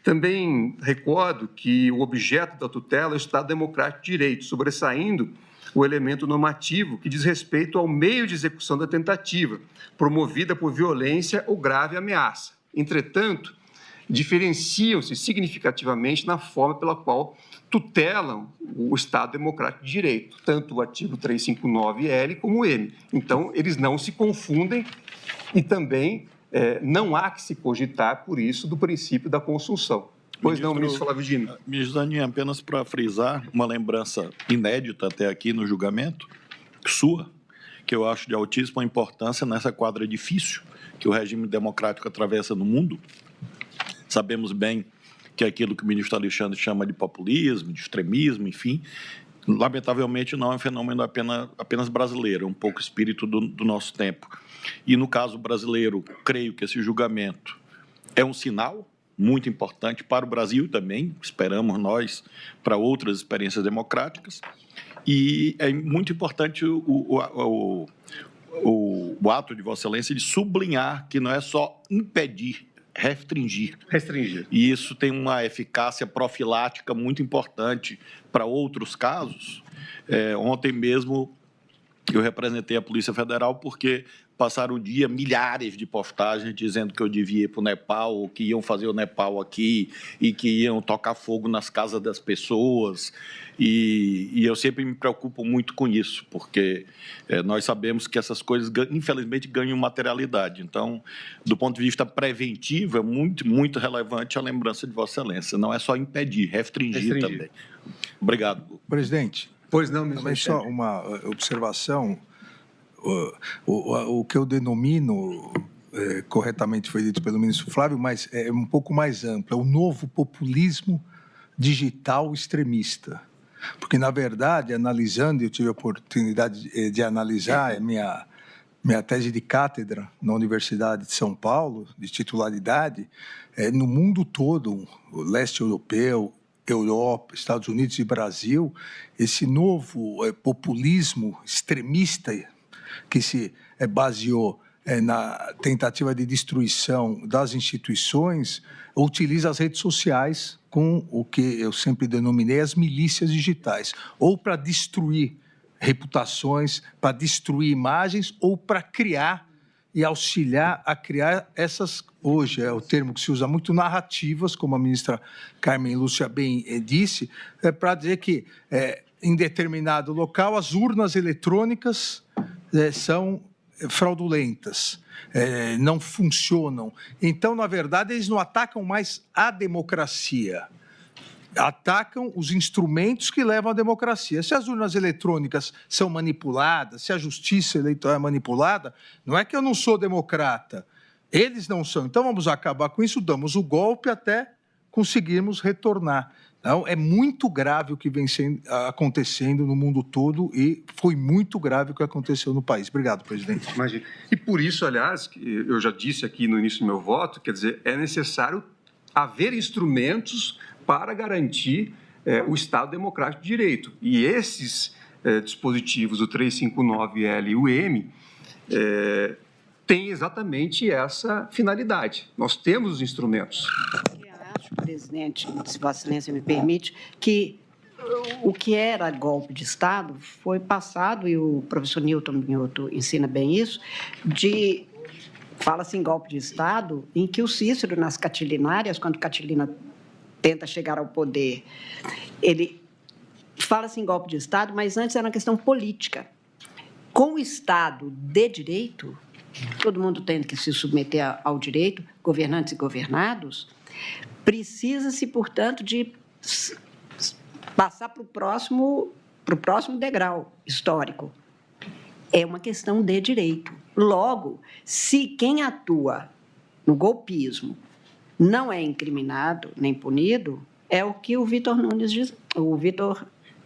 Também recordo que o objeto da tutela é o Estado Democrático de Direito, sobressaindo o elemento normativo que diz respeito ao meio de execução da tentativa, promovida por violência ou grave ameaça. Entretanto, diferenciam-se significativamente na forma pela qual tutelam o Estado Democrático de Direito, tanto o artigo 359-L como o M. Então, eles não se confundem e também não há que se cogitar, por isso, do princípio da consunção. Pois não, ministro Flávio Dino. Ministro Zanin, apenas para frisar uma lembrança inédita até aqui no julgamento, sua, que eu acho de altíssima importância nessa quadra difícil que o regime democrático atravessa no mundo. Sabemos bem que aquilo que o ministro Alexandre chama de populismo, de extremismo, enfim, lamentavelmente não é um fenômeno apenas brasileiro, é um pouco espírito do nosso tempo. E no caso brasileiro, creio que esse julgamento é um sinal muito importante para o Brasil também, esperamos nós, para outras experiências democráticas, e é muito importante o ato de Vossa Excelência de sublinhar que não é só impedir, restringir. E isso tem uma eficácia profilática muito importante para outros casos. Ontem mesmo eu representei a Polícia Federal porque passaram o dia milhares de postagens dizendo que eu devia ir para o Nepal, ou que iam fazer o Nepal aqui, e que iam tocar fogo nas casas das pessoas. E eu sempre me preocupo muito com isso, porque nós sabemos que essas coisas, infelizmente, ganham materialidade. Então, do ponto de vista preventivo, é muito, muito relevante a lembrança de Vossa Excelência. Não é só impedir, restringir. Também. Obrigado. Presidente. Pois não, ministro. Mas só uma observação. O que eu denomino, corretamente foi dito pelo ministro Flávio, mas é um pouco mais amplo, é o novo populismo digital extremista. Porque, na verdade, analisando, eu tive a oportunidade de analisar minha tese de cátedra na Universidade de São Paulo, de titularidade, no mundo todo, o leste europeu, Europa, Estados Unidos e Brasil, esse novo populismo extremista que se baseou na tentativa de destruição das instituições, utiliza as redes sociais com o que eu sempre denominei as milícias digitais, ou para destruir reputações, para destruir imagens, ou para criar e auxiliar a criar essas, hoje é o termo que se usa muito, narrativas, como a ministra Carmen Lúcia bem disse, para dizer que em determinado local as urnas eletrônicas são fraudulentas, não funcionam. Então, na verdade, eles não atacam mais a democracia, atacam os instrumentos que levam à democracia. Se as urnas eletrônicas são manipuladas, se a justiça eleitoral é manipulada, não é que eu não sou democrata, eles não são. Então, vamos acabar com isso, damos o golpe até conseguirmos retornar. Então, é muito grave o que vem acontecendo no mundo todo e foi muito grave o que aconteceu no país. Obrigado, presidente. Imagina. E por isso, aliás, eu já disse aqui no início do meu voto, quer dizer, é necessário haver instrumentos para garantir o Estado Democrático de Direito. E esses dispositivos, o 359L e o M, têm exatamente essa finalidade. Nós temos os instrumentos. Presidente, se Vossa Excelência me permite, que o que era golpe de Estado foi passado, e o professor Newton Minhoto ensina bem isso, fala-se em golpe de Estado, em que o Cícero, nas Catilinárias, quando Catilina tenta chegar ao poder, ele fala-se em golpe de Estado, mas antes era uma questão política. Com o Estado de direito, todo mundo tem que se submeter ao direito, governantes e governados, precisa-se, portanto, de passar para o próximo degrau histórico. É uma questão de direito. Logo, se quem atua no golpismo não é incriminado nem punido, é o que o Vitor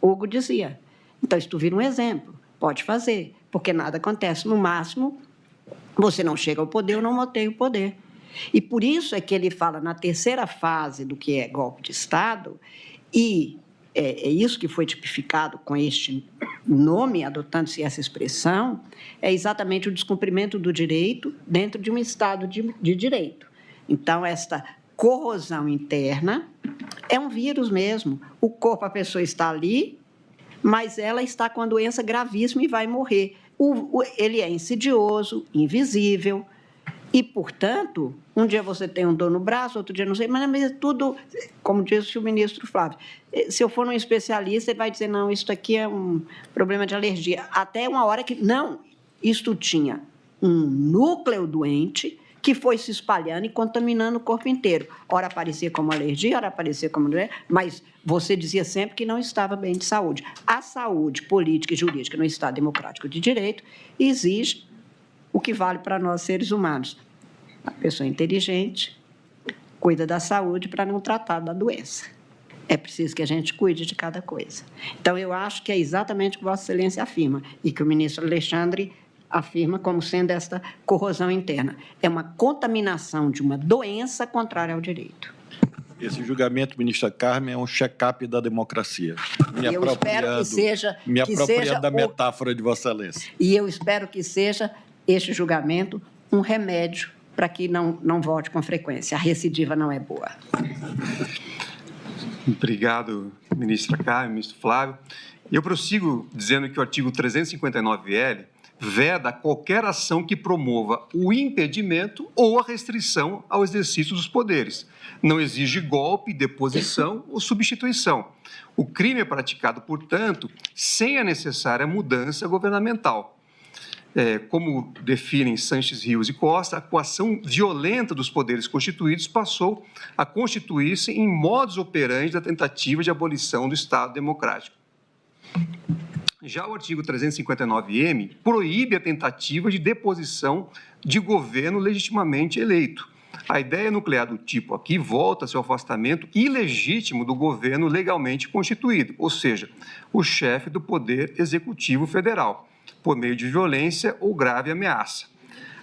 Hugo dizia. Então, isso vira um exemplo. Pode fazer, porque nada acontece. No máximo, você não chega ao poder ou não mantém o poder. E por isso é que ele fala na terceira fase do que é golpe de Estado, e é isso que foi tipificado com este nome, adotando-se essa expressão, é exatamente o descumprimento do direito dentro de um Estado de direito. Então, esta corrosão interna é um vírus mesmo. O corpo, a pessoa está ali, mas ela está com a doença gravíssima e vai morrer. Ele é insidioso, invisível, e, portanto, um dia você tem um dor no braço, outro dia não sei, mas é tudo, como disse o ministro Flávio, se eu for um especialista, ele vai dizer, não, isso aqui é um problema de alergia. Até uma hora que, não, isto tinha um núcleo doente que foi se espalhando e contaminando o corpo inteiro. Ora aparecia como alergia, ora aparecia como... Mas você dizia sempre que não estava bem de saúde. A saúde política e jurídica no Estado Democrático de Direito exige o que vale para nós, seres humanos. A pessoa inteligente cuida da saúde para não tratar da doença. É preciso que a gente cuide de cada coisa. Então, eu acho que é exatamente o que Vossa Excelência afirma e que o ministro Alexandre afirma como sendo esta corrosão interna. É uma contaminação de uma doença contrária ao direito. Esse julgamento, ministra Carmen, é um check-up da democracia. Eu espero que seja... Me apropriando da metáfora de Vossa Excelência. E eu espero que seja este julgamento um remédio para que não volte com frequência. A recidiva não é boa. Obrigado, ministra Carmen, ministro Flávio. Eu prossigo dizendo que o artigo 359-L veda qualquer ação que promova o impedimento ou a restrição ao exercício dos poderes. Não exige golpe, deposição ou substituição. O crime é praticado, portanto, sem a necessária mudança governamental. Como definem Sanches, Rios e Costa, a coação violenta dos poderes constituídos passou a constituir-se em modus operandi da tentativa de abolição do Estado democrático. Já o artigo 359-M proíbe a tentativa de deposição de governo legitimamente eleito. A ideia nuclear do tipo aqui volta-se ao afastamento ilegítimo do governo legalmente constituído, ou seja, o chefe do Poder Executivo Federal, por meio de violência ou grave ameaça.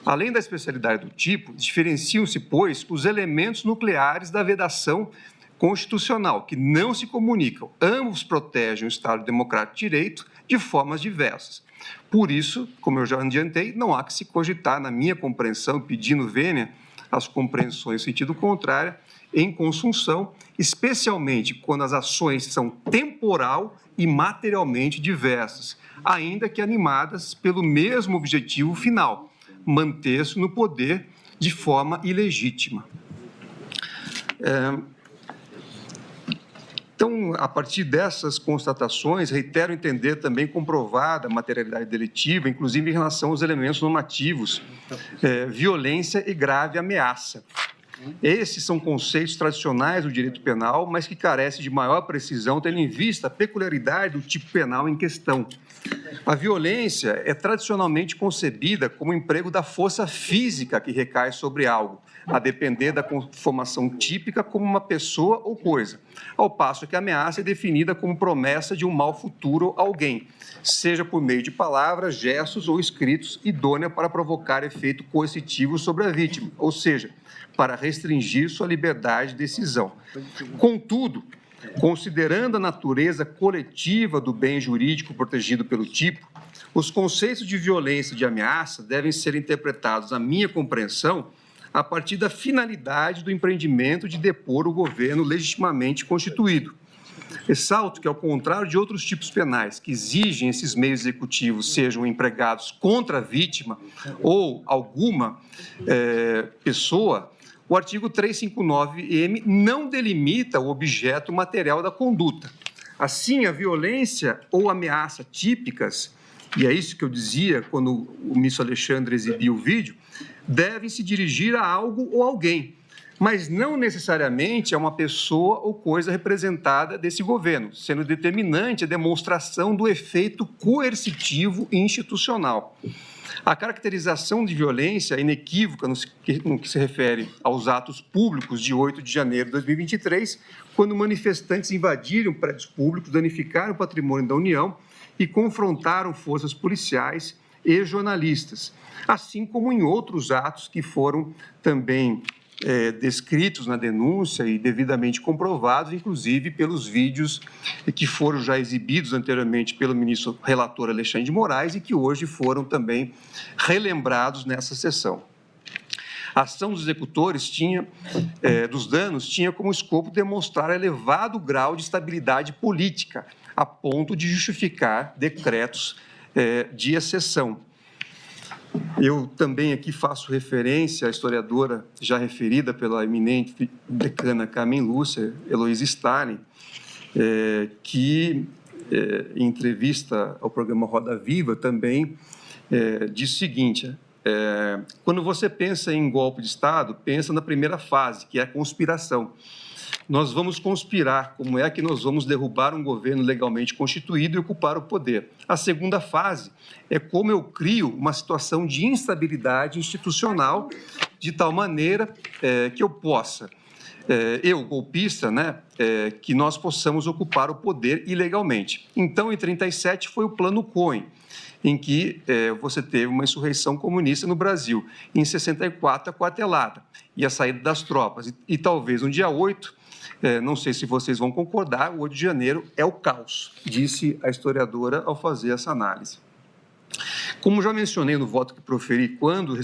Além da especialidade do tipo, diferenciam-se, pois, os elementos nucleares da vedação constitucional, que não se comunicam. Ambos protegem o Estado Democrático de Direito de formas diversas. Por isso, como eu já adiantei, não há que se cogitar, na minha compreensão, pedindo vênia às compreensões em sentido contrário, em consunção, especialmente quando as ações são temporal e materialmente diversas, ainda que animadas pelo mesmo objetivo final, manter-se no poder de forma ilegítima. Então, a partir dessas constatações, reitero entender também comprovada a materialidade delitiva, inclusive em relação aos elementos normativos, violência e grave ameaça. Esses são conceitos tradicionais do direito penal, mas que carecem de maior precisão, tendo em vista a peculiaridade do tipo penal em questão. A violência é tradicionalmente concebida como emprego da força física que recai sobre algo, a depender da conformação típica como uma pessoa ou coisa, ao passo que a ameaça é definida como promessa de um mal futuro a alguém, seja por meio de palavras, gestos ou escritos, idônea para provocar efeito coercitivo sobre a vítima, ou seja, para restringir sua liberdade de decisão. Contudo, considerando a natureza coletiva do bem jurídico protegido pelo tipo, os conceitos de violência e de ameaça devem ser interpretados, na minha compreensão, a partir da finalidade do empreendimento de depor o governo legitimamente constituído. Ressalto que, ao contrário de outros tipos penais que exigem esses meios executivos sejam empregados contra a vítima ou alguma pessoa, o artigo 359-M não delimita o objeto material da conduta. Assim, a violência ou ameaça típicas, e é isso que eu dizia quando o ministro Alexandre exibiu o vídeo, devem se dirigir a algo ou alguém, mas não necessariamente a uma pessoa ou coisa representada desse governo, sendo determinante a demonstração do efeito coercitivo e institucional. A caracterização de violência é inequívoca no que se refere aos atos públicos de 8 de janeiro de 2023, quando manifestantes invadiram prédios públicos, danificaram o patrimônio da União e confrontaram forças policiais e jornalistas, assim como em outros atos que foram também descritos na denúncia e devidamente comprovados, inclusive pelos vídeos que foram já exibidos anteriormente pelo ministro relator Alexandre de Moraes e que hoje foram também relembrados nessa sessão. A ação dos executores dos danos tinha como escopo demonstrar elevado grau de estabilidade política, a ponto de justificar decretos de exceção. Eu também aqui faço referência à historiadora já referida pela eminente decana Carmen Lúcia, Heloísa Stalin, que, em entrevista ao programa Roda Viva, também diz o seguinte, quando você pensa em golpe de Estado, pensa na primeira fase, que é a conspiração. Nós vamos conspirar, como é que nós vamos derrubar um governo legalmente constituído e ocupar o poder. A segunda fase é como eu crio uma situação de instabilidade institucional, de tal maneira que eu possa, eu, golpista, que nós possamos ocupar o poder ilegalmente. Então, em 1937, foi o Plano Cohen, em que você teve uma insurreição comunista no Brasil. Em 64, a quartelada e a saída das tropas. E talvez no dia 8, não sei se vocês vão concordar, o 8 de janeiro é o caos, disse a historiadora ao fazer essa análise. Como já mencionei no voto que proferi quando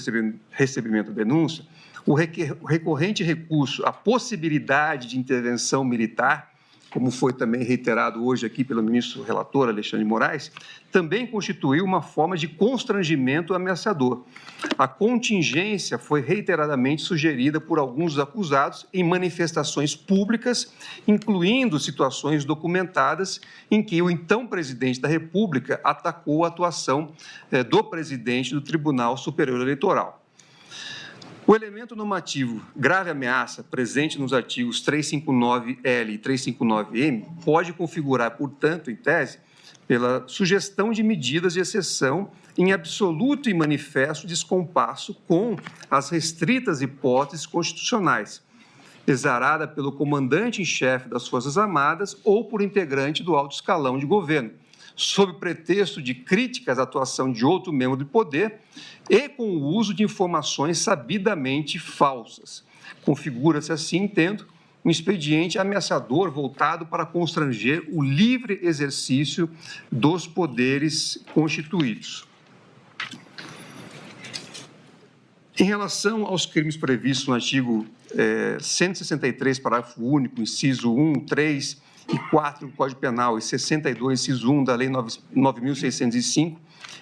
recebimento da denúncia, o recorrente recurso à possibilidade de intervenção militar, como foi também reiterado hoje aqui pelo ministro relator Alexandre de Moraes, também constituiu uma forma de constrangimento ameaçador. A contingência foi reiteradamente sugerida por alguns dos acusados em manifestações públicas, incluindo situações documentadas em que o então presidente da República atacou a atuação do presidente do Tribunal Superior Eleitoral. O elemento normativo grave ameaça, presente nos artigos 359L e 359M, pode configurar, portanto, em tese, pela sugestão de medidas de exceção em absoluto e manifesto descompasso com as restritas hipóteses constitucionais, exarada pelo comandante em chefe das Forças Armadas ou por integrante do alto escalão de governo, sob pretexto de críticas à atuação de outro membro do poder e com o uso de informações sabidamente falsas. Configura-se assim, entendo, um expediente ameaçador voltado para constranger o livre exercício dos poderes constituídos. Em relação aos crimes previstos no artigo 163, parágrafo único, inciso 1, 3 e 4 do Código Penal e 62, inciso 1 da Lei 9.605,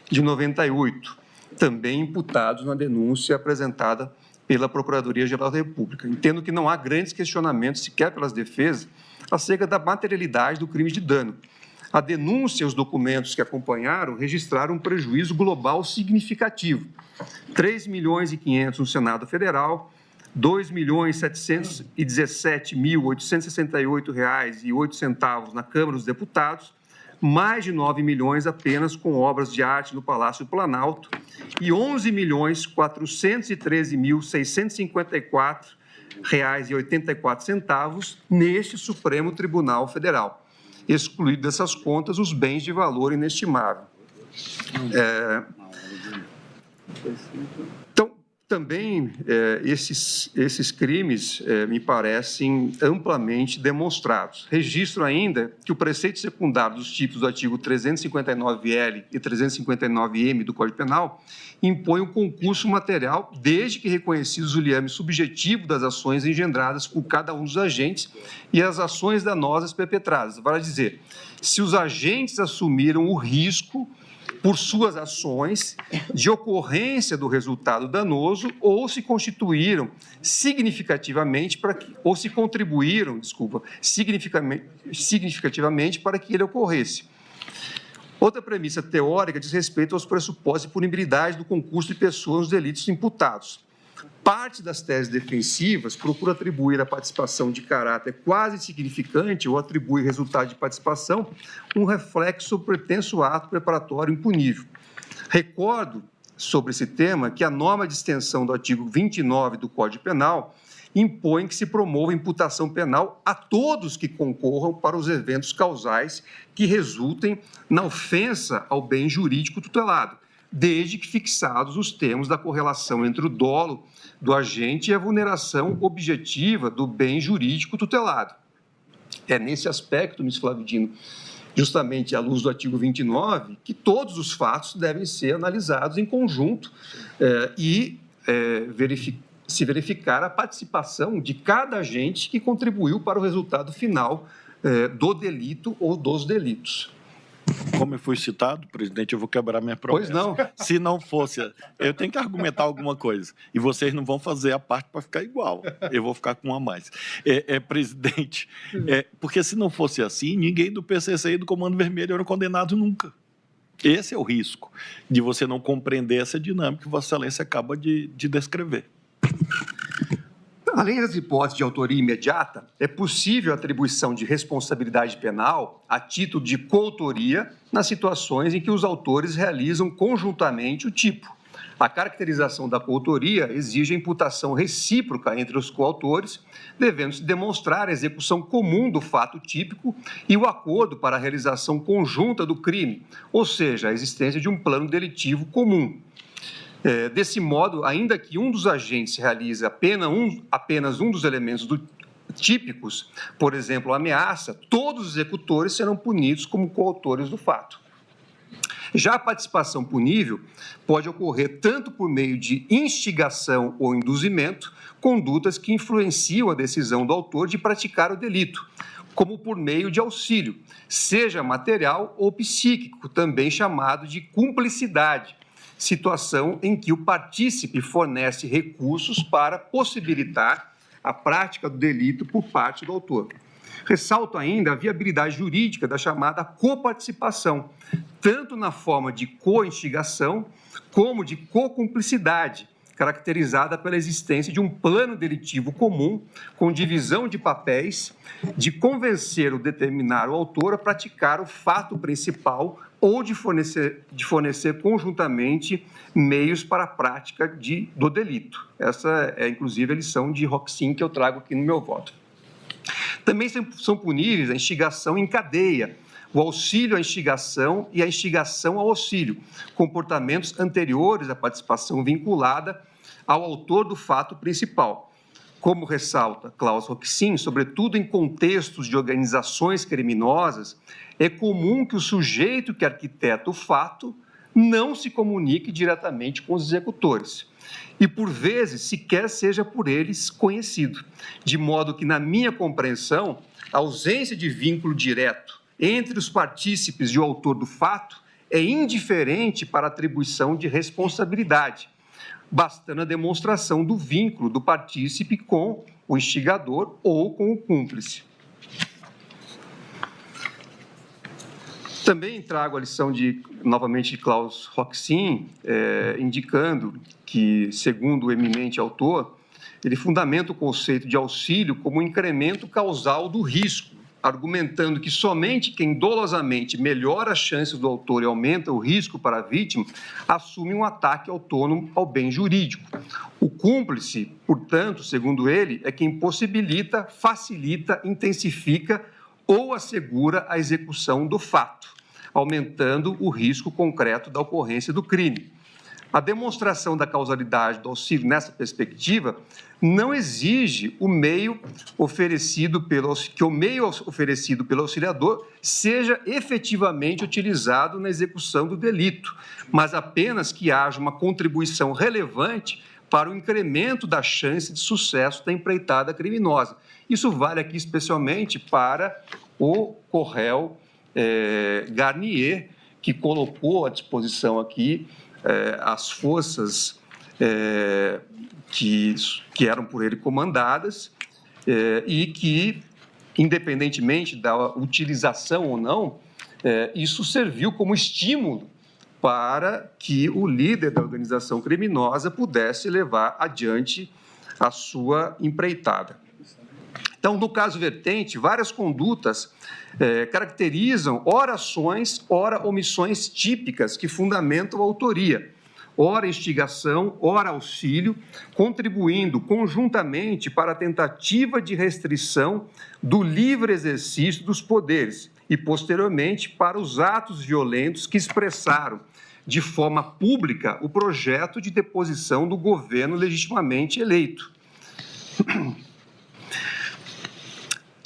de 98, também imputados na denúncia apresentada pela Procuradoria-Geral da República. Entendo que não há grandes questionamentos, sequer pelas defesas, acerca da materialidade do crime de dano. A denúncia e os documentos que acompanharam registraram um prejuízo global significativo. 3.500.000 no Senado Federal, R$ 2.717.868,08 na Câmara dos Deputados, mais de 9 milhões apenas com obras de arte no Palácio do Planalto e R$ 11.413.654,84 neste Supremo Tribunal Federal, excluído dessas contas os bens de valor inestimável. Então, também esses crimes me parecem amplamente demonstrados. Registro ainda que o preceito secundário dos tipos do artigo 359L e 359M do Código Penal impõe um concurso material desde que reconhecidos o liame subjetivo das ações engendradas por cada um dos agentes e as ações danosas perpetradas. Vale dizer, se os agentes assumiram o risco por suas ações de ocorrência do resultado danoso ou se constituíram significativamente para que, ou se contribuíram, significativamente para que ele ocorresse. Outra premissa teórica diz respeito aos pressupostos de punibilidade do concurso de pessoas nos delitos imputados. Parte das teses defensivas procura atribuir à participação de caráter quase insignificante ou atribui resultado de participação um reflexo do pretenso ato preparatório impunível. Recordo sobre esse tema que a norma de extensão do artigo 29 do Código Penal impõe que se promova imputação penal a todos que concorram para os eventos causais que resultem na ofensa ao bem jurídico tutelado, desde que fixados os termos da correlação entre o dolo do agente e a vulneração objetiva do bem jurídico tutelado. É nesse aspecto, ministro Flávio Dino, justamente à luz do artigo 29, que todos os fatos devem ser analisados em conjunto e se verificar a participação de cada agente que contribuiu para o resultado final do delito ou dos delitos. Como eu fui citado, presidente, eu vou quebrar minha promessa. Pois não. Se não fosse, eu tenho que argumentar alguma coisa. E vocês não vão fazer a parte para ficar igual. Eu vou ficar com uma a mais. Presidente, porque se não fosse assim, ninguém do PCC e do Comando Vermelho eram condenados nunca. Esse é o risco de você não compreender essa dinâmica que Vossa Excelência acaba de descrever. Além das hipóteses de autoria imediata, é possível a atribuição de responsabilidade penal a título de coautoria nas situações em que os autores realizam conjuntamente o tipo. A caracterização da coautoria exige a imputação recíproca entre os coautores, devendo-se demonstrar a execução comum do fato típico e o acordo para a realização conjunta do crime, ou seja, a existência de um plano delitivo comum. Desse modo, ainda que um dos agentes realize apenas um dos elementos típicos, por exemplo, a ameaça, todos os executores serão punidos como coautores do fato. Já a participação punível pode ocorrer tanto por meio de instigação ou induzimento, condutas que influenciam a decisão do autor de praticar o delito, como por meio de auxílio, seja material ou psíquico, também chamado de cumplicidade, situação em que o partícipe fornece recursos para possibilitar a prática do delito por parte do autor. Ressalto ainda a viabilidade jurídica da chamada coparticipação, tanto na forma de co-instigação como de co-cumplicidade, caracterizada pela existência de um plano delitivo comum, com divisão de papéis, de convencer ou determinar o autor a praticar o fato principal ou de fornecer conjuntamente meios para a prática do delito. Essa é, inclusive, a lição de Roxin que eu trago aqui no meu voto. Também são puníveis a instigação em cadeia, o auxílio à instigação e a instigação ao auxílio, comportamentos anteriores à participação vinculada ao autor do fato principal. Como ressalta Klaus Roxin, sobretudo em contextos de organizações criminosas, é comum que o sujeito que arquiteta o fato não se comunique diretamente com os executores e, por vezes, sequer seja por eles conhecido, de modo que, na minha compreensão, a ausência de vínculo direto entre os partícipes e o autor do fato é indiferente para a atribuição de responsabilidade, bastando a demonstração do vínculo do partícipe com o instigador ou com o cúmplice. Também trago a lição novamente de Klaus Roxin, indicando que, segundo o eminente autor, ele fundamenta o conceito de auxílio como um incremento causal do risco, argumentando que somente quem dolosamente melhora as chances do autor e aumenta o risco para a vítima, assume um ataque autônomo ao bem jurídico. O cúmplice, portanto, segundo ele, é quem possibilita, facilita, intensifica ou assegura a execução do fato, aumentando o risco concreto da ocorrência do crime. A demonstração da causalidade do auxílio nessa perspectiva não exige o meio oferecido que o meio oferecido pelo auxiliador seja efetivamente utilizado na execução do delito, mas apenas que haja uma contribuição relevante para o incremento da chance de sucesso da empreitada criminosa. Isso vale aqui especialmente para o Corréu Garnier, que colocou à disposição aqui as forças que eram por ele comandadas e que, independentemente da utilização ou não, isso serviu como estímulo para que o líder da organização criminosa pudesse levar adiante a sua empreitada. Então, no caso vertente, várias condutas caracterizam ora ações, ora omissões típicas que fundamentam a autoria, ora instigação, ora auxílio, contribuindo conjuntamente para a tentativa de restrição do livre exercício dos poderes e, posteriormente, para os atos violentos que expressaram de forma pública o projeto de deposição do governo legitimamente eleito.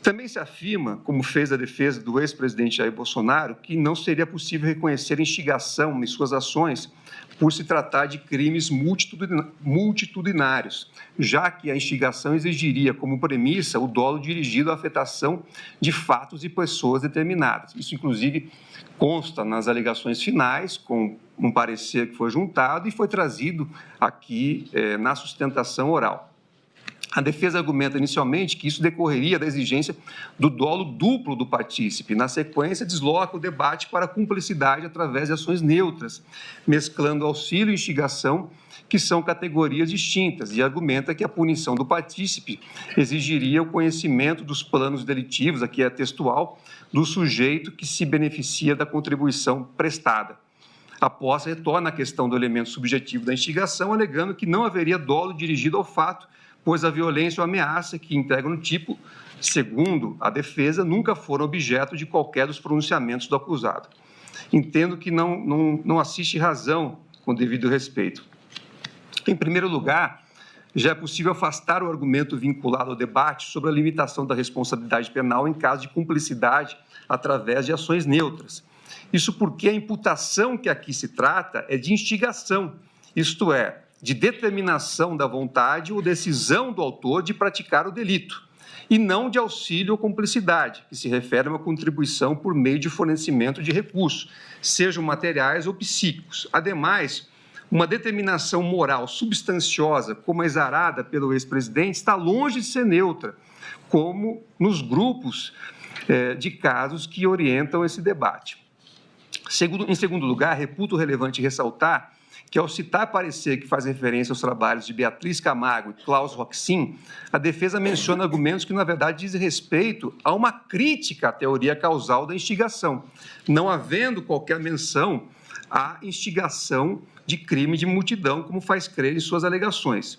Também se afirma, como fez a defesa do ex-presidente Jair Bolsonaro, que não seria possível reconhecer instigação em suas ações por se tratar de crimes multitudinários, já que a instigação exigiria como premissa o dolo dirigido à afetação de fatos e pessoas determinadas. Isso, inclusive, consta nas alegações finais, com um parecer que foi juntado e foi trazido aqui na sustentação oral. A defesa argumenta inicialmente que isso decorreria da exigência do dolo duplo do partícipe. Na sequência, desloca o debate para a cumplicidade através de ações neutras, mesclando auxílio e instigação, que são categorias distintas, e argumenta que a punição do partícipe exigiria o conhecimento dos planos delitivos, aqui é textual, do sujeito que se beneficia da contribuição prestada. A posse retorna à questão do elemento subjetivo da instigação, alegando que não haveria dolo dirigido ao fato, pois a violência ou ameaça que integram o tipo, segundo a defesa, nunca foram objeto de qualquer dos pronunciamentos do acusado. Entendo que não assiste razão com devido respeito. Em primeiro lugar, já é possível afastar o argumento vinculado ao debate sobre a limitação da responsabilidade penal em caso de cumplicidade através de ações neutras. Isso porque a imputação que aqui se trata é de instigação, isto é, de determinação da vontade ou decisão do autor de praticar o delito, e não de auxílio ou cumplicidade, que se refere a uma contribuição por meio de fornecimento de recursos, sejam materiais ou psíquicos. Ademais, uma determinação moral substanciosa, como a exarada pelo ex-presidente, está longe de ser neutra, como nos grupos de casos que orientam esse debate. Em segundo lugar, reputo relevante ressaltar que, ao citar parecer que faz referência aos trabalhos de Beatriz Camargo e Klaus Roxin, a defesa menciona argumentos que, na verdade, dizem respeito a uma crítica à teoria causal da instigação, não havendo qualquer menção à instigação de crime de multidão, como faz crer em suas alegações.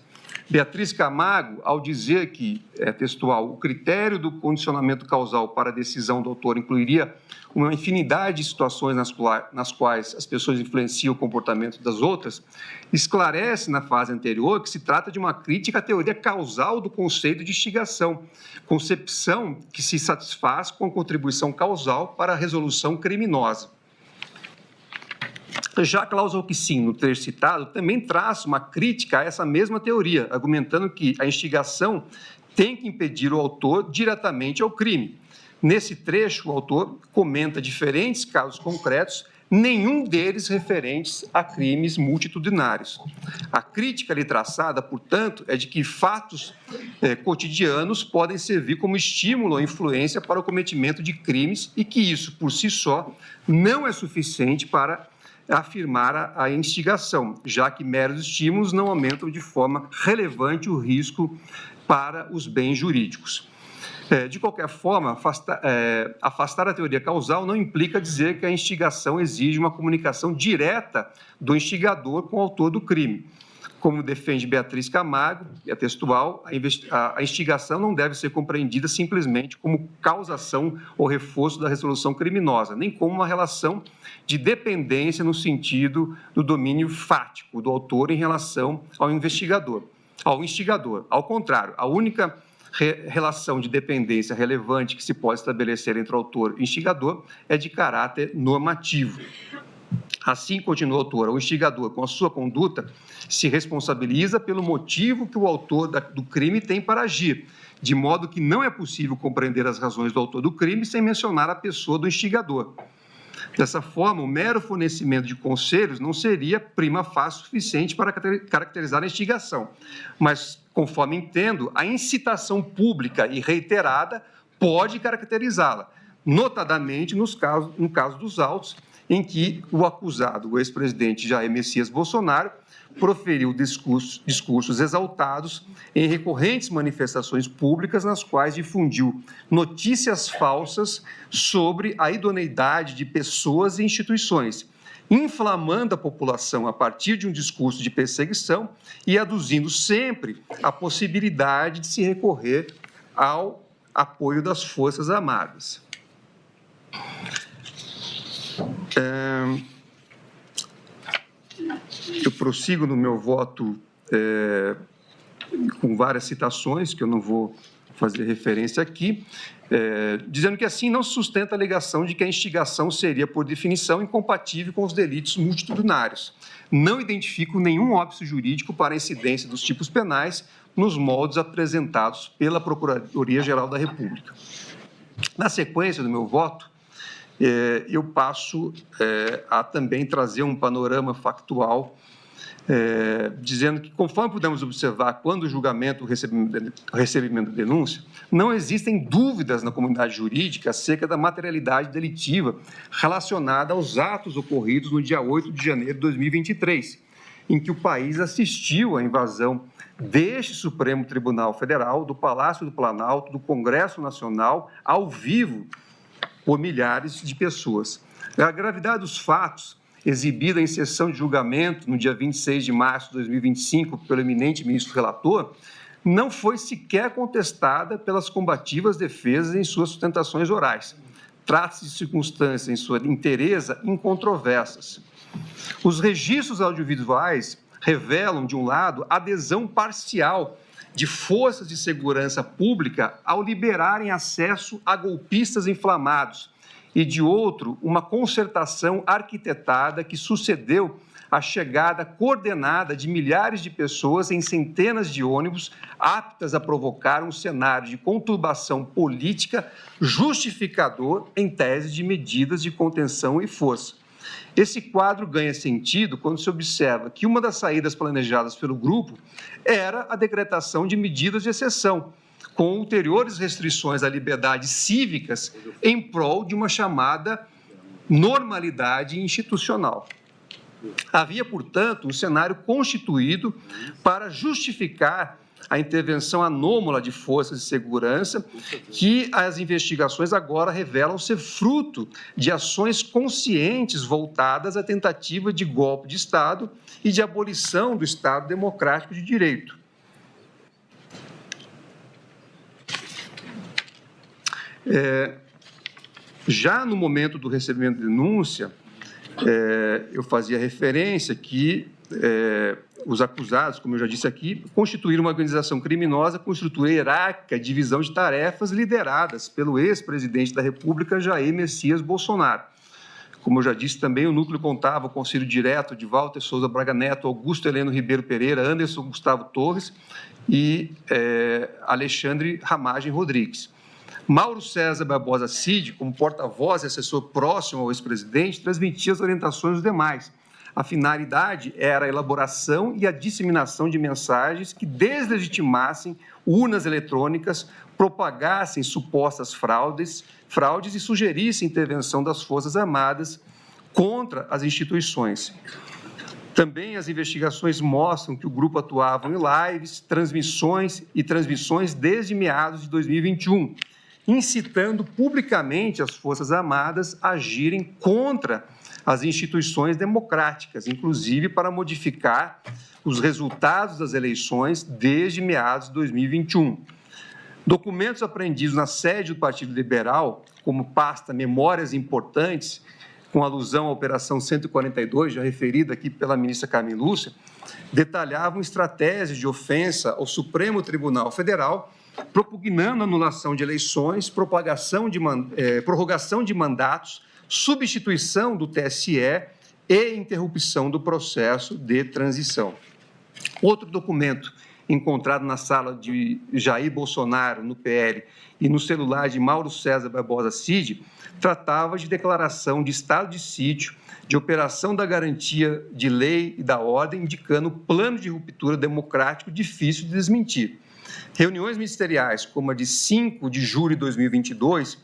Beatriz Camargo, ao dizer que, textual, o critério do condicionamento causal para a decisão do autor incluiria uma infinidade de situações nas quais as pessoas influenciam o comportamento das outras, esclarece na fase anterior que se trata de uma crítica à teoria causal do conceito de instigação, concepção que se satisfaz com a contribuição causal para a resolução criminosa. Já Klaus Roxin, no trecho citado, também traz uma crítica a essa mesma teoria, argumentando que a instigação tem que impedir o autor diretamente ao crime. Nesse trecho, o autor comenta diferentes casos concretos, nenhum deles referentes a crimes multitudinários. A crítica ali traçada, portanto, é de que fatos cotidianos podem servir como estímulo ou influência para o cometimento de crimes e que isso, por si só, não é suficiente para afirmar a instigação, já que meros estímulos não aumentam de forma relevante o risco para os bens jurídicos. De qualquer forma, afastar a teoria causal não implica dizer que a instigação exige uma comunicação direta do instigador com o autor do crime. Como defende Beatriz Camargo, é textual, a instigação não deve ser compreendida simplesmente como causação ou reforço da resolução criminosa, nem como uma relação de dependência no sentido do domínio fático do autor em relação ao instigador. Ao contrário, a única relação de dependência relevante que se pode estabelecer entre autor e instigador é de caráter normativo. Assim, continua o autor, o instigador, com a sua conduta, se responsabiliza pelo motivo que o autor do crime tem para agir, de modo que não é possível compreender as razões do autor do crime sem mencionar a pessoa do instigador. Dessa forma, o mero fornecimento de conselhos não seria prima facie suficiente para caracterizar a instigação, mas, conforme entendo, a incitação pública e reiterada pode caracterizá-la, notadamente no caso dos autos, em que o acusado, o ex-presidente Jair Messias Bolsonaro, proferiu discursos exaltados em recorrentes manifestações públicas nas quais difundiu notícias falsas sobre a idoneidade de pessoas e instituições, inflamando a população a partir de um discurso de perseguição e aduzindo sempre a possibilidade de se recorrer ao apoio das Forças Armadas. Eu prossigo no meu voto com várias citações, que eu não vou fazer referência aqui, dizendo que assim não se sustenta a alegação de que a instigação seria, por definição, incompatível com os delitos multitudinários. Não identifico nenhum óbice jurídico para a incidência dos tipos penais nos moldes apresentados pela Procuradoria-Geral da República. Na sequência do meu voto, eu passo a também trazer um panorama factual dizendo que, conforme pudemos observar, quando o julgamento, o recebimento da denúncia, não existem dúvidas na comunidade jurídica acerca da materialidade delitiva relacionada aos atos ocorridos no dia 8 de janeiro de 2023, em que o país assistiu à invasão deste Supremo Tribunal Federal, do Palácio do Planalto, do Congresso Nacional, ao vivo, por milhares de pessoas. A gravidade dos fatos, exibida em sessão de julgamento no dia 26 de março de 2025 pelo eminente ministro relator, não foi sequer contestada pelas combativas defesas em suas sustentações orais. Trata-se de circunstâncias, em sua inteireza, incontroversas. Os registros audiovisuais revelam, de um lado, adesão parcial de forças de segurança pública ao liberarem acesso a golpistas inflamados, e, de outro, uma concertação arquitetada que sucedeu a chegada coordenada de milhares de pessoas em centenas de ônibus aptas a provocar um cenário de conturbação política justificador em tese de medidas de contenção e força. Esse quadro ganha sentido quando se observa que uma das saídas planejadas pelo grupo era a decretação de medidas de exceção, com ulteriores restrições à liberdade cívicas em prol de uma chamada normalidade institucional. Havia, portanto, um cenário constituído para justificar a intervenção anômala de forças de segurança, que as investigações agora revelam ser fruto de ações conscientes voltadas à tentativa de golpe de Estado e de abolição do Estado democrático de direito. Já no momento do recebimento de denúncia, eu fazia referência que os acusados, como eu já disse aqui, constituíram uma organização criminosa com estrutura hierárquica, divisão de tarefas lideradas pelo ex-presidente da República, Jair Messias Bolsonaro. Como eu já disse também, o núcleo contava com o auxílio direto de Walter Souza Braga Neto, Augusto Heleno Ribeiro Pereira, Anderson Gustavo Torres e Alexandre Ramagem Rodrigues. Mauro César Barbosa Cid, como porta-voz e assessor próximo ao ex-presidente, transmitia as orientações dos demais. A finalidade era a elaboração e a disseminação de mensagens que deslegitimassem urnas eletrônicas, propagassem supostas fraudes e sugerissem intervenção das Forças Armadas contra as instituições. Também as investigações mostram que o grupo atuava em lives, transmissões desde meados de 2021, incitando publicamente as Forças Armadas a agirem contra as instituições democráticas, inclusive para modificar os resultados das eleições desde meados de 2021. Documentos apreendidos na sede do Partido Liberal, como pasta Memórias Importantes, com alusão à Operação 142, já referida aqui pela ministra Carmen Lúcia, detalhavam estratégias de ofensa ao Supremo Tribunal Federal, propugnando anulação de eleições, prorrogação de mandatos, substituição do TSE e interrupção do processo de transição. Outro documento encontrado na sala de Jair Bolsonaro, no PL, e no celular de Mauro César Barbosa Cid, tratava de declaração de estado de sítio, de operação da garantia de lei e da ordem, indicando plano de ruptura democrático difícil de desmentir. Reuniões ministeriais, como a de 5 de julho de 2022,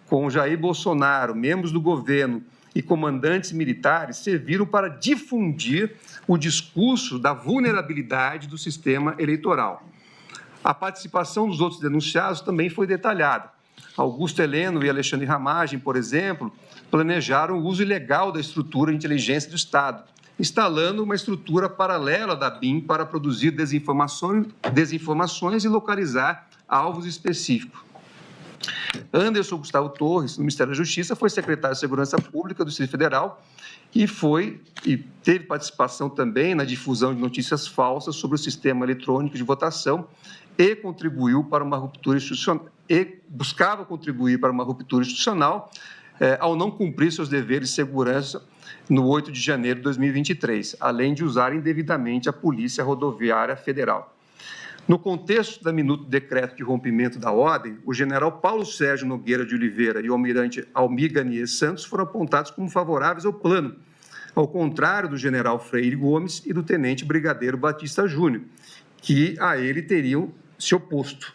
com Jair Bolsonaro, membros do governo e comandantes militares, serviram para difundir o discurso da vulnerabilidade do sistema eleitoral. A participação dos outros denunciados também foi detalhada. Augusto Heleno e Alexandre Ramagem, por exemplo, planejaram o uso ilegal da estrutura de inteligência do Estado, instalando uma estrutura paralela da BIM para produzir desinformações e localizar alvos específicos. Anderson Gustavo Torres, no Ministério da Justiça, foi secretário de Segurança Pública do Distrito Federal e teve participação também na difusão de notícias falsas sobre o sistema eletrônico de votação e contribuiu para uma ruptura institucional, buscava contribuir para uma ruptura institucional ao não cumprir seus deveres de segurança no 8 de janeiro de 2023, além de usar indevidamente a Polícia Rodoviária Federal. No contexto da minuta do decreto de rompimento da ordem, o general Paulo Sérgio Nogueira de Oliveira e o almirante Almir Garnier Santos foram apontados como favoráveis ao plano, ao contrário do general Freire Gomes e do tenente brigadeiro Batista Júnior, que a ele teriam se oposto.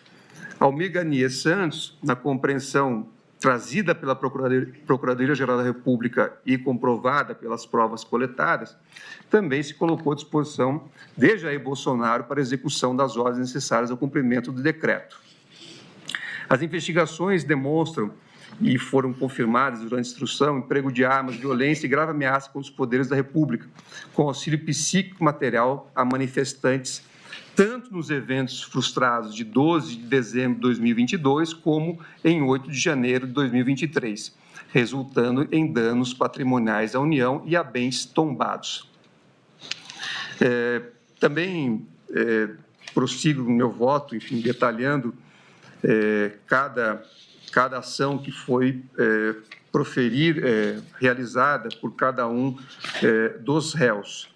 Almir Garnier Santos, na compreensão trazida pela Procuradoria-Geral da República e comprovada pelas provas coletadas, também se colocou à disposição de Jair Bolsonaro para a execução das ordens necessárias ao cumprimento do decreto. As investigações demonstram, e foram confirmadas durante a instrução, emprego de armas, violência e grave ameaça contra os poderes da República, com auxílio psíquico material a manifestantes, tanto nos eventos frustrados de 12 de dezembro de 2022, como em 8 de janeiro de 2023, resultando em danos patrimoniais à União e a bens tombados. Também prossigo no meu voto, enfim, detalhando cada ação que foi realizada por cada um dos réus.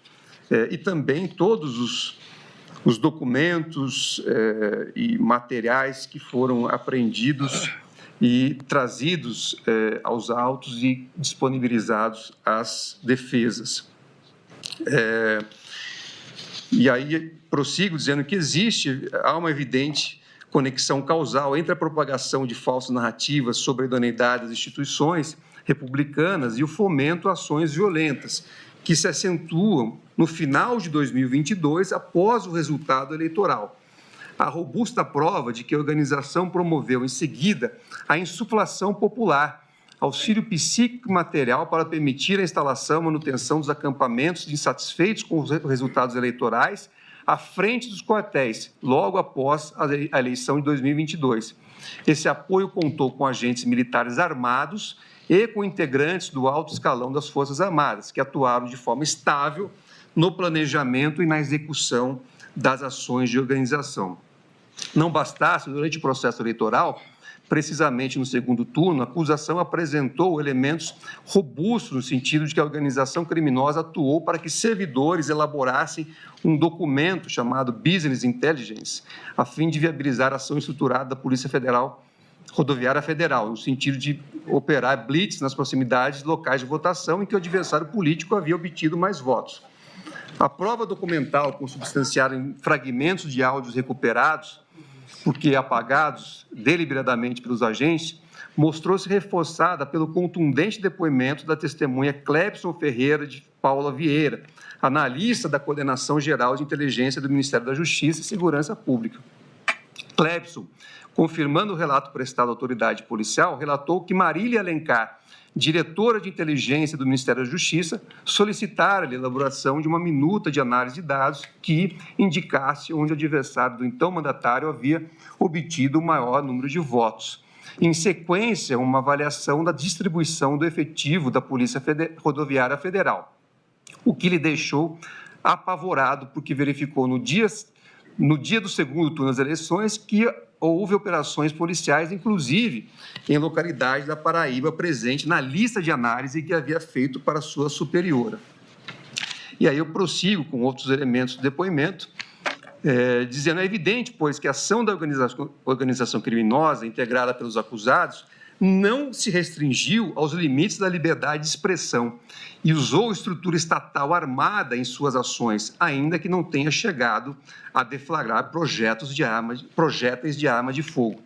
E também todos os documentos e materiais que foram apreendidos e trazidos aos autos e disponibilizados às defesas. E aí prossigo dizendo que há uma evidente conexão causal entre a propagação de falsas narrativas sobre a idoneidade das instituições republicanas e o fomento a ações violentas, que se acentuam no final de 2022, após o resultado eleitoral. A robusta prova de que a organização promoveu, em seguida, a insuflação popular, auxílio psíquico e material para permitir a instalação e manutenção dos acampamentos insatisfeitos com os resultados eleitorais, à frente dos quartéis, logo após a eleição de 2022. Esse apoio contou com agentes militares armados e com integrantes do alto escalão das Forças Armadas, que atuaram de forma estável no planejamento e na execução das ações de organização. Não bastasse, durante o processo eleitoral, precisamente no segundo turno, a acusação apresentou elementos robustos no sentido de que a organização criminosa atuou para que servidores elaborassem um documento chamado Business Intelligence, a fim de viabilizar a ação estruturada da Polícia Rodoviária Federal, no sentido de operar blitz nas proximidades de locais de votação em que o adversário político havia obtido mais votos. A prova documental, consubstanciada em fragmentos de áudios recuperados, porque apagados deliberadamente pelos agentes, mostrou-se reforçada pelo contundente depoimento da testemunha Clebson Ferreira de Paula Vieira, analista da Coordenação Geral de Inteligência do Ministério da Justiça e Segurança Pública. Clebson, confirmando o relato prestado à autoridade policial, relatou que Marília Alencar, diretora de inteligência do Ministério da Justiça, solicitara a elaboração de uma minuta de análise de dados que indicasse onde o adversário do então mandatário havia obtido o maior número de votos. Em sequência, uma avaliação da distribuição do efetivo da Polícia Rodoviária Federal, o que lhe deixou apavorado, porque verificou no dia do segundo turno das eleições que houve operações policiais, inclusive em localidade da Paraíba, presente na lista de análise que havia feito para sua superiora. E aí eu prossigo com outros elementos do depoimento, dizendo: é evidente, pois, que a ação da organização criminosa integrada pelos acusados não se restringiu aos limites da liberdade de expressão e usou estrutura estatal armada em suas ações, ainda que não tenha chegado a deflagrar projéteis de arma de fogo.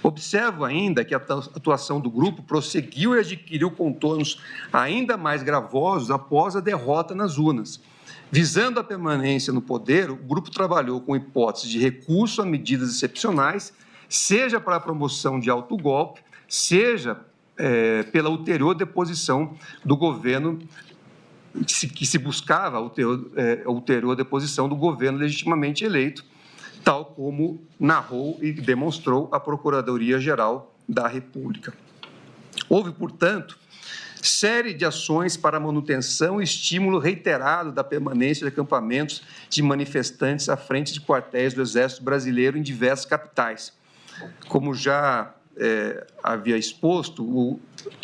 Observo ainda que a atuação do grupo prosseguiu e adquiriu contornos ainda mais gravosos após a derrota nas urnas. Visando a permanência no poder, o grupo trabalhou com hipóteses de recurso a medidas excepcionais, seja para a promoção de autogolpe, seja pela ulterior deposição do governo, que se buscava a ulterior deposição do governo legitimamente eleito, tal como narrou e demonstrou a Procuradoria-Geral da República. Houve, portanto, série de ações para manutenção e estímulo reiterado da permanência de acampamentos de manifestantes à frente de quartéis do Exército Brasileiro em diversas capitais. Como já havia exposto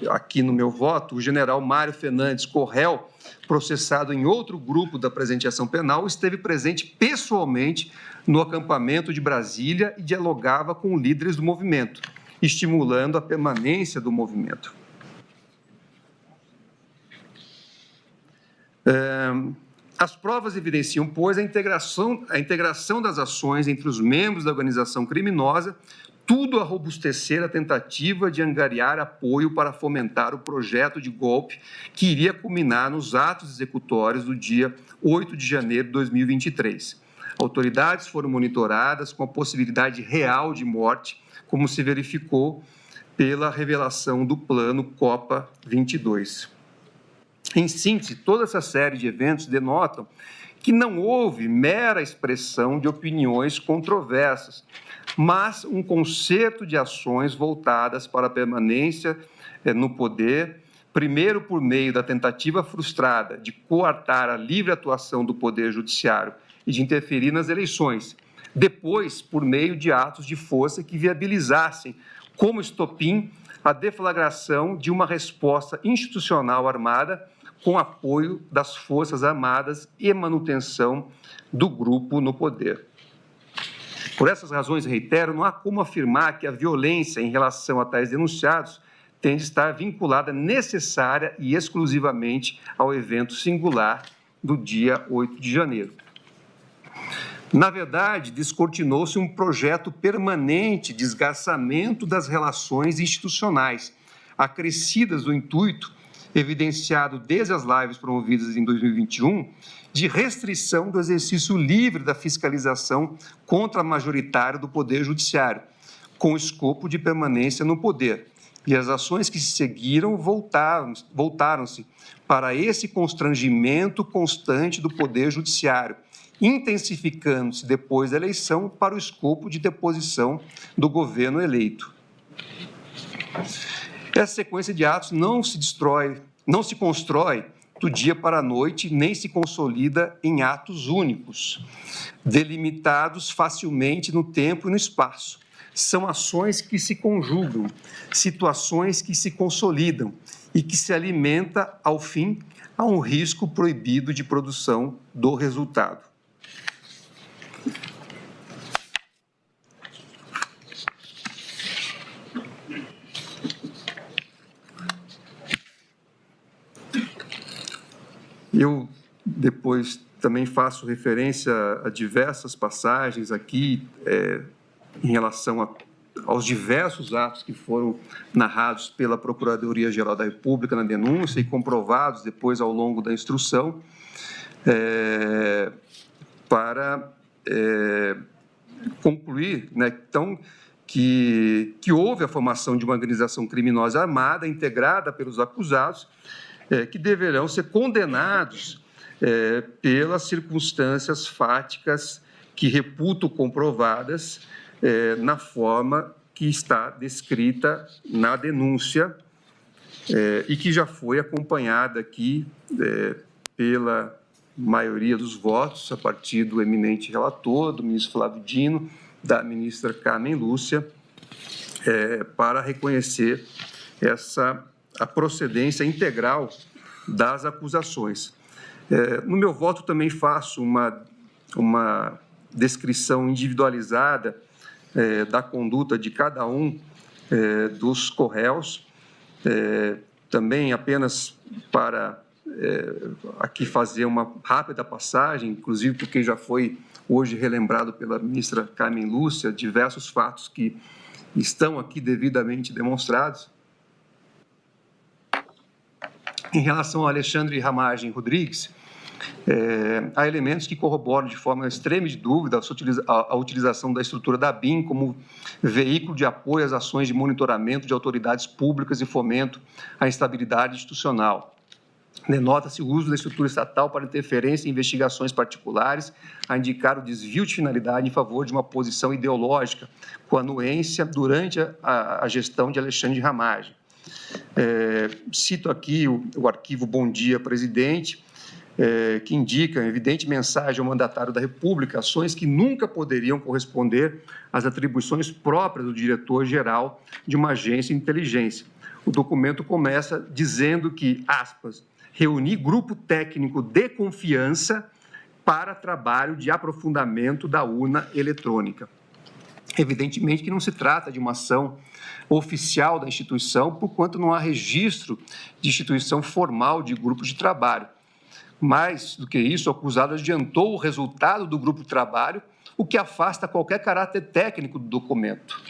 aqui no meu voto, o general Mário Fernandes Correl, processado em outro grupo da presente ação penal, esteve presente pessoalmente no acampamento de Brasília e dialogava com líderes do movimento, estimulando a permanência do movimento. As provas evidenciam, pois, a integração das ações entre os membros da organização criminosa, tudo a robustecer a tentativa de angariar apoio para fomentar o projeto de golpe que iria culminar nos atos executórios do dia 8 de janeiro de 2023. Autoridades foram monitoradas com a possibilidade real de morte, como se verificou pela revelação do plano Copa 22. Em síntese, toda essa série de eventos denotam que não houve mera expressão de opiniões controversas, mas um concerto de ações voltadas para a permanência no poder, primeiro por meio da tentativa frustrada de coartar a livre atuação do Poder Judiciário e de interferir nas eleições, depois por meio de atos de força que viabilizassem, como estopim, a deflagração de uma resposta institucional armada com apoio das Forças Armadas e manutenção do grupo no poder. Por essas razões, reitero, não há como afirmar que a violência em relação a tais denunciados tem de estar vinculada necessária e exclusivamente ao evento singular do dia 8 de janeiro. Na verdade, descortinou-se um projeto permanente de esgarçamento das relações institucionais, acrescidas do intuito, evidenciado desde as lives promovidas em 2021, de restrição do exercício livre da fiscalização contra-majoritária do Poder Judiciário, com o escopo de permanência no poder. E as ações que se seguiram voltaram-se para esse constrangimento constante do Poder Judiciário, intensificando-se depois da eleição para o escopo de deposição do governo eleito. Essa sequência de atos não se constrói do dia para a noite, nem se consolida em atos únicos, delimitados facilmente no tempo e no espaço. São ações que se conjugam, situações que se consolidam e que se alimenta, ao fim, a um risco proibido de produção do resultado. Eu depois também faço referência a diversas passagens aqui em relação aos diversos atos que foram narrados pela Procuradoria-Geral da República na denúncia e comprovados depois ao longo da instrução, para concluir, né, então, que houve a formação de uma organização criminosa armada integrada pelos acusados, que deverão ser condenados pelas circunstâncias fáticas que reputo comprovadas na forma que está descrita na denúncia e que já foi acompanhada aqui pela maioria dos votos, a partir do eminente relator, do ministro Flávio Dino, da ministra Carmen Lúcia, para reconhecer a procedência integral das acusações. No meu voto também faço uma descrição individualizada da conduta de cada um dos corréus, também apenas para aqui fazer uma rápida passagem, inclusive porque já foi hoje relembrado pela ministra Carmen Lúcia, diversos fatos que estão aqui devidamente demonstrados. Em relação ao Alexandre Ramagem Rodrigues, há elementos que corroboram de forma extrema de dúvida a utilização da estrutura da ABIN como veículo de apoio às ações de monitoramento de autoridades públicas e fomento à instabilidade institucional. Denota-se o uso da estrutura estatal para interferência em investigações particulares, a indicar o desvio de finalidade em favor de uma posição ideológica, com anuência durante a gestão de Alexandre Ramagem. Cito aqui o arquivo Bom Dia, Presidente, que indica a evidente mensagem ao mandatário da República, ações que nunca poderiam corresponder às atribuições próprias do diretor-geral de uma agência de inteligência. O documento começa dizendo que, aspas, reunir grupo técnico de confiança para trabalho de aprofundamento da urna eletrônica. Evidentemente que não se trata de uma ação oficial da instituição, porquanto não há registro de instituição formal de grupo de trabalho. Mais do que isso, o acusado adiantou o resultado do grupo de trabalho, o que afasta qualquer caráter técnico do documento.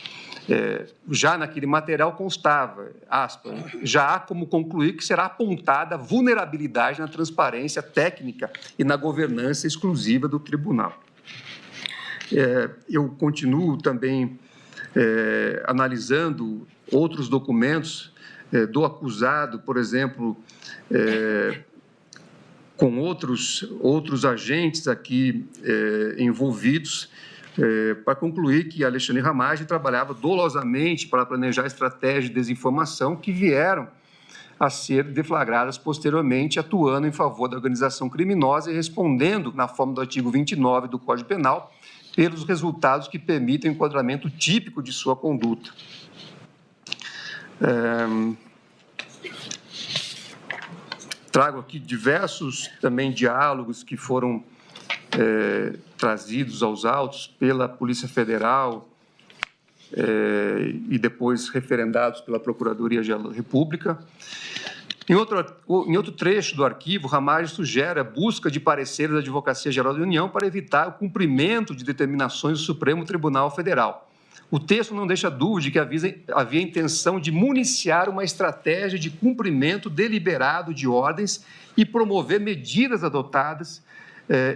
Já naquele material constava, aspas, já há como concluir que será apontada vulnerabilidade na transparência técnica e na governança exclusiva do tribunal. Eu continuo também analisando outros documentos do acusado, por exemplo, com outros agentes aqui envolvidos, para concluir que Alexandre Ramagem trabalhava dolosamente para planejar estratégias de desinformação que vieram a ser deflagradas posteriormente, atuando em favor da organização criminosa e respondendo, na forma do artigo 29 do Código Penal, pelos resultados que permitem o enquadramento típico de sua conduta. Trago aqui diversos também diálogos que foram trazidos aos autos pela Polícia Federal e depois referendados pela Procuradoria-Geral da República. Em outro trecho do arquivo, Ramagem sugere a busca de pareceres da Advocacia Geral da União para evitar o cumprimento de determinações do Supremo Tribunal Federal. O texto não deixa dúvida de que havia intenção de municiar uma estratégia de cumprimento deliberado de ordens e promover medidas adotadas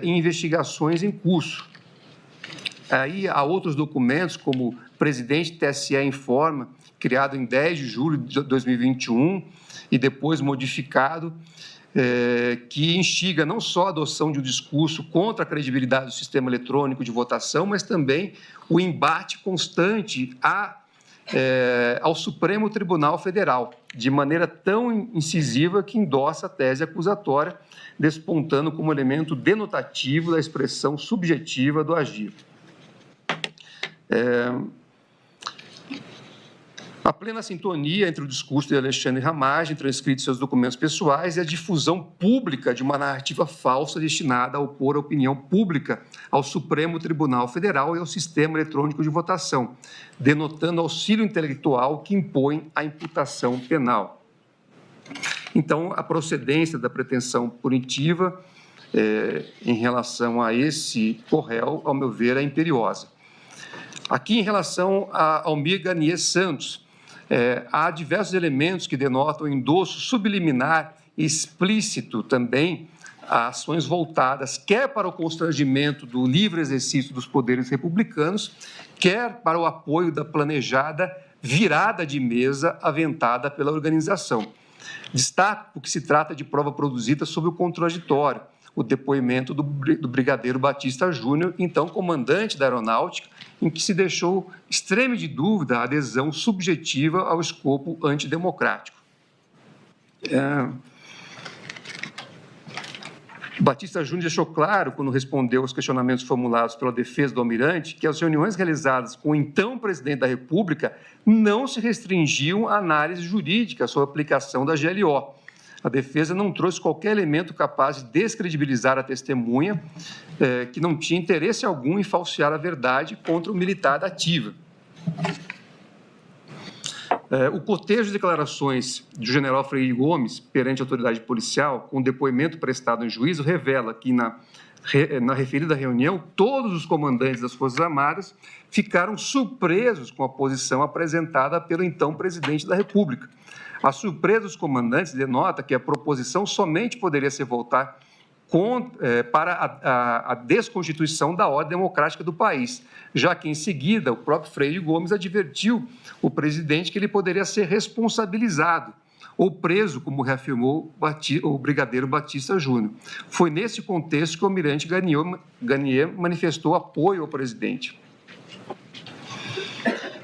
em investigações em curso. Aí há outros documentos, como o presidente do TSE informa, criado em 10 de julho de 2021 e depois modificado, que instiga não só a adoção de um discurso contra a credibilidade do sistema eletrônico de votação, mas também o embate constante ao Supremo Tribunal Federal, de maneira tão incisiva que endossa a tese acusatória, despontando como elemento denotativo da expressão subjetiva do agir. A plena sintonia entre o discurso de Alexandre Ramagem, transcrito em seus documentos pessoais, e a difusão pública de uma narrativa falsa destinada a opor a opinião pública ao Supremo Tribunal Federal e ao sistema eletrônico de votação, denotando auxílio intelectual que impõe a imputação penal. Então, a procedência da pretensão punitiva em relação a esse corréu, ao meu ver, é imperiosa. Aqui, em relação a Almir Garnier Santos, há diversos elementos que denotam endosso subliminar e explícito também a ações voltadas quer para o constrangimento do livre exercício dos poderes republicanos, quer para o apoio da planejada virada de mesa aventada pela organização. Destaco porque se trata de prova produzida sob o contraditório, o depoimento do brigadeiro Batista Júnior, então comandante da Aeronáutica, em que se deixou extrema de dúvida a adesão subjetiva ao escopo antidemocrático. Batista Júnior deixou claro, quando respondeu aos questionamentos formulados pela defesa do almirante, que as reuniões realizadas com o então presidente da República não se restringiam à análise jurídica sobre a aplicação da GLO. A defesa não trouxe qualquer elemento capaz de descredibilizar a testemunha, que não tinha interesse algum em falsear a verdade contra o militar da ativa. O cotejo de declarações do general Freire Gomes perante a autoridade policial, com depoimento prestado em juízo, revela que, na referida reunião, todos os comandantes das Forças Armadas ficaram surpresos com a posição apresentada pelo então presidente da República. A surpresa dos comandantes denota que a proposição somente poderia ser votada para a desconstituição da ordem democrática do país, já que, em seguida, o próprio Freire Gomes advertiu o presidente que ele poderia ser responsabilizado ou preso, como reafirmou o brigadeiro Batista Júnior. Foi nesse contexto que o almirante Garnier manifestou apoio ao presidente.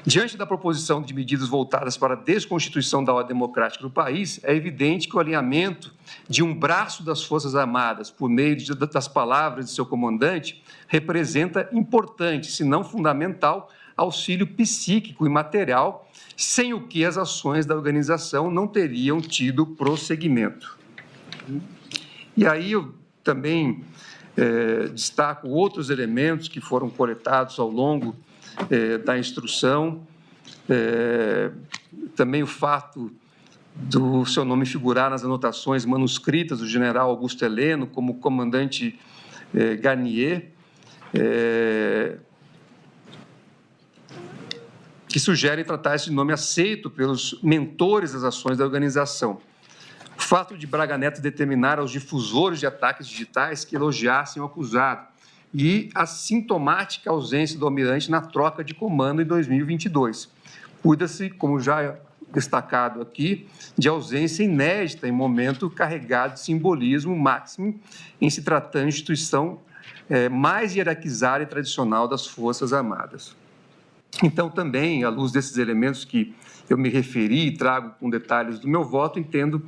Diante da proposição de medidas voltadas para a desconstituição da ordem democrática do país, é evidente que o alinhamento de um braço das Forças Armadas por meio das palavras de seu comandante representa importante, se não fundamental, auxílio psíquico e material, sem o que as ações da organização não teriam tido prosseguimento. E aí eu também destaco outros elementos que foram coletados ao longo da instrução, também o fato do seu nome figurar nas anotações manuscritas do general Augusto Heleno como comandante Garnier, que sugere tratar esse nome aceito pelos mentores das ações da organização. O fato de Braga Neto determinar aos difusores de ataques digitais que elogiassem o acusado e a sintomática ausência do almirante na troca de comando em 2022. Cuida-se, como já destacado aqui, de ausência inédita em momento carregado de simbolismo máximo em se tratando de instituição mais hierarquizada e tradicional das Forças Armadas. Então, também, à luz desses elementos que eu me referi e trago com detalhes do meu voto, entendo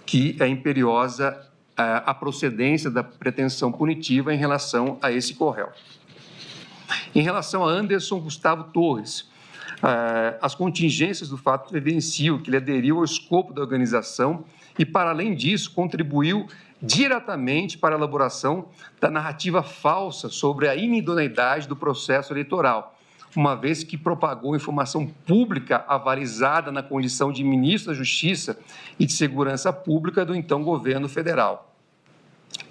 que é imperiosa a procedência da pretensão punitiva em relação a esse corréu. Em relação a Anderson Gustavo Torres, as contingências do fato evidenciam que ele aderiu ao escopo da organização e, para além disso, contribuiu diretamente para a elaboração da narrativa falsa sobre a inidoneidade do processo eleitoral, uma vez que propagou informação pública avalizada na condição de ministro da Justiça e de Segurança Pública do então governo federal.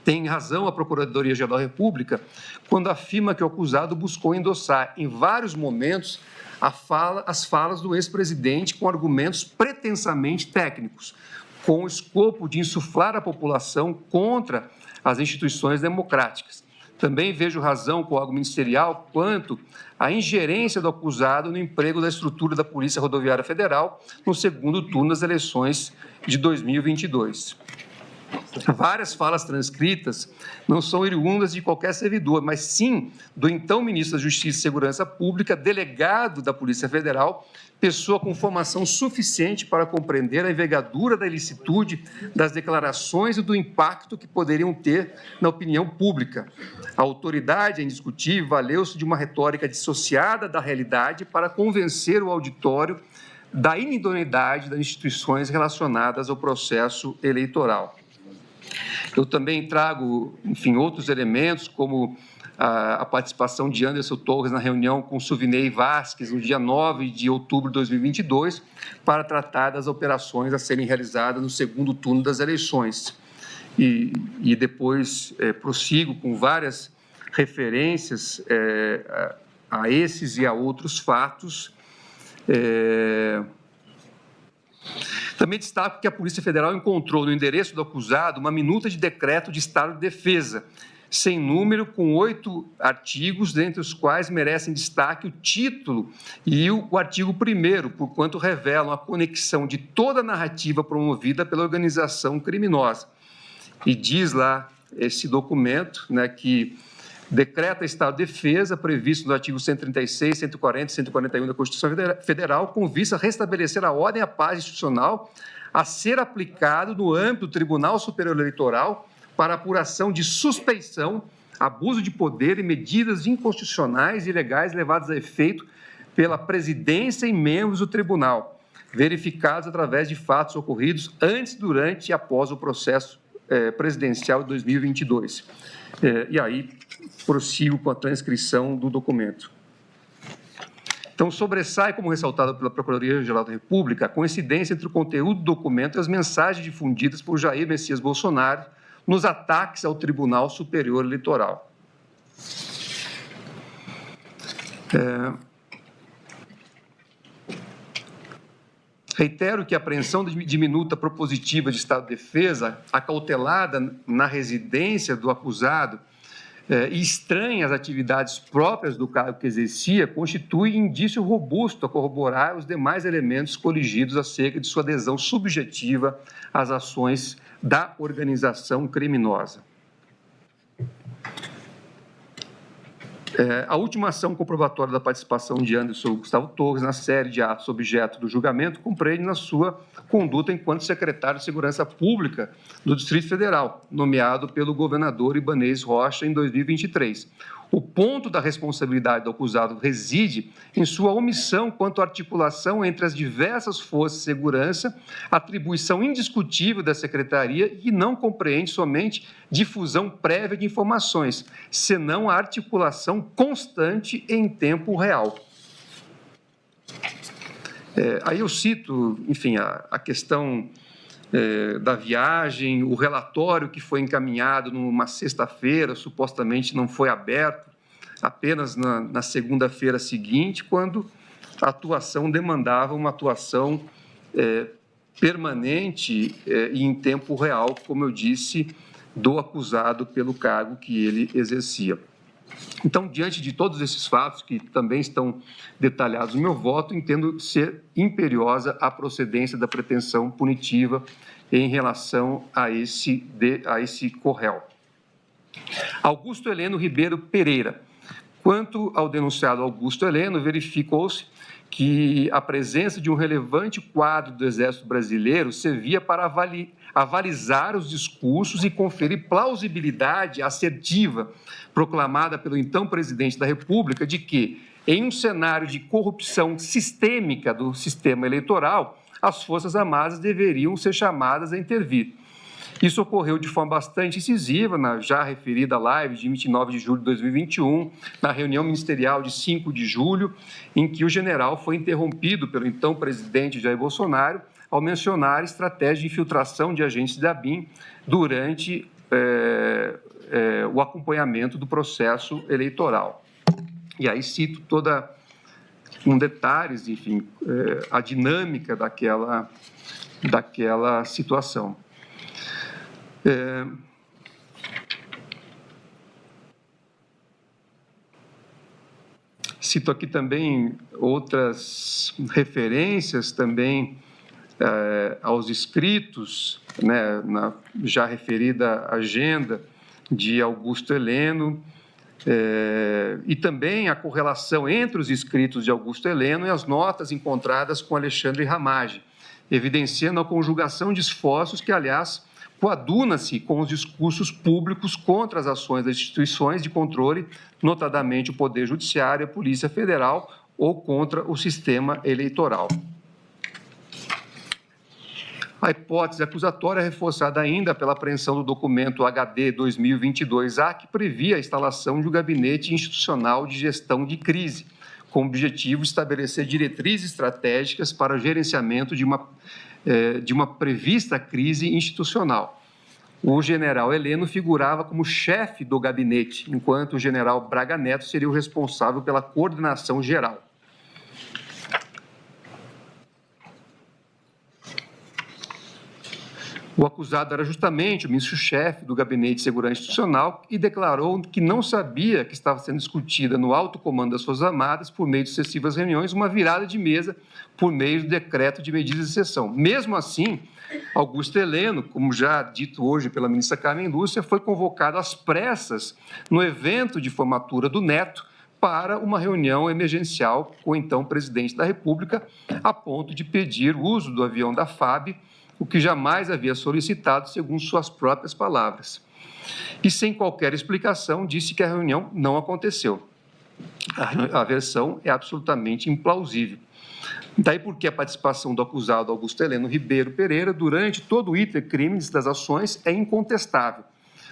Tem razão a Procuradoria-Geral da República quando afirma que o acusado buscou endossar, em vários momentos, as falas do ex-presidente com argumentos pretensamente técnicos, com o escopo de insuflar a população contra as instituições democráticas. Também vejo razão com o órgão ministerial quanto à ingerência do acusado no emprego da estrutura da Polícia Rodoviária Federal no segundo turno das eleições de 2022. Várias falas transcritas não são oriundas de qualquer servidor, mas sim do então ministro da Justiça e Segurança Pública, delegado da Polícia Federal, pessoa com formação suficiente para compreender a envergadura da ilicitude das declarações e do impacto que poderiam ter na opinião pública. A autoridade, é indiscutível, valeu-se de uma retórica dissociada da realidade para convencer o auditório da inidoneidade das instituições relacionadas ao processo eleitoral. Eu também trago, enfim, outros elementos, como a participação de Anderson Torres na reunião com Suvinei Vasquez, no dia 9 de outubro de 2022, para tratar das operações a serem realizadas no segundo turno das eleições. E depois prossigo com várias referências a esses e a outros fatos. Também destaco que a Polícia Federal encontrou no endereço do acusado uma minuta de decreto de estado de defesa, sem número, com 8 artigos, dentre os quais merecem destaque o título e o artigo 1º, porquanto revelam a conexão de toda a narrativa promovida pela organização criminosa. E diz lá esse documento, né, que decreta estado de defesa previsto no artigo 136, 140 e 141 da Constituição Federal, com vista a restabelecer a ordem e a paz institucional a ser aplicado no âmbito do Tribunal Superior Eleitoral para apuração de suspeição, abuso de poder e medidas inconstitucionais e ilegais levadas a efeito pela presidência e membros do tribunal, verificados através de fatos ocorridos antes, durante e após o processo presidencial de 2022. E aí, prossigo com a transcrição do documento. Então, sobressai, como ressaltado pela Procuradoria-Geral da República, a coincidência entre o conteúdo do documento e as mensagens difundidas por Jair Messias Bolsonaro nos ataques ao Tribunal Superior Eleitoral. Reitero que a apreensão de minuta propositiva de estado de defesa, acautelada na residência do acusado e estranha às atividades próprias do cargo que exercia, constitui indício robusto a corroborar os demais elementos coligidos acerca de sua adesão subjetiva às ações da organização criminosa. A última ação comprobatória da participação de Anderson Gustavo Torres na série de atos objeto do julgamento compreende na sua conduta enquanto secretário de Segurança Pública do Distrito Federal, nomeado pelo governador Ibanez Rocha em 2023. O ponto da responsabilidade do acusado reside em sua omissão quanto à articulação entre as diversas forças de segurança, atribuição indiscutível da Secretaria e não compreende somente difusão prévia de informações, senão a articulação constante em tempo real. Aí eu cito, enfim, a questão da viagem, o relatório que foi encaminhado numa sexta-feira, supostamente não foi aberto, apenas na segunda-feira seguinte, quando a atuação demandava uma atuação permanente e em tempo real, como eu disse, do acusado pelo cargo que ele exercia. Então, diante de todos esses fatos, que também estão detalhados no meu voto, entendo ser imperiosa a procedência da pretensão punitiva em relação a esse co-réu. Augusto Heleno Ribeiro Pereira. Quanto ao denunciado Augusto Heleno, verificou-se que a presença de um relevante quadro do Exército Brasileiro servia para avalizar os discursos e conferir plausibilidade assertiva proclamada pelo então presidente da República de que, em um cenário de corrupção sistêmica do sistema eleitoral, as Forças Armadas deveriam ser chamadas a intervir. Isso ocorreu de forma bastante incisiva na já referida live de 29 de julho de 2021, na reunião ministerial de 5 de julho, em que o general foi interrompido pelo então presidente Jair Bolsonaro ao mencionar estratégia de infiltração de agentes da ABIN durante o acompanhamento do processo eleitoral. E aí cito toda, com detalhes, enfim, a dinâmica daquela situação. Cito aqui também outras referências também aos escritos, né, na já referida agenda de Augusto Heleno, e também a correlação entre os escritos de Augusto Heleno e as notas encontradas com Alexandre Ramage, evidenciando a conjugação de esforços que, aliás, coaduna-se com os discursos públicos contra as ações das instituições de controle, notadamente o Poder Judiciário e a Polícia Federal, ou contra o sistema eleitoral. A hipótese acusatória é reforçada ainda pela apreensão do documento HD 2022-A, que previa a instalação de um gabinete institucional de gestão de crise, com o objetivo de estabelecer diretrizes estratégicas para o gerenciamento de uma prevista crise institucional. O general Heleno figurava como chefe do gabinete, enquanto o general Braga Neto seria o responsável pela coordenação geral. O acusado era justamente o ministro-chefe do Gabinete de Segurança Institucional e declarou que não sabia que estava sendo discutida no alto comando das Forças Armadas, por meio de sucessivas reuniões, uma virada de mesa por meio do decreto de medidas de exceção. Mesmo assim, Augusto Heleno, como já dito hoje pela ministra Carmen Lúcia, foi convocado às pressas no evento de formatura do Neto para uma reunião emergencial com o então presidente da República, a ponto de pedir o uso do avião da FAB, o que jamais havia solicitado, segundo suas próprias palavras. E, sem qualquer explicação, disse que a reunião não aconteceu. A versão é absolutamente implausível. Daí porque a participação do acusado Augusto Heleno Ribeiro Pereira durante todo o iter crimes das ações é incontestável.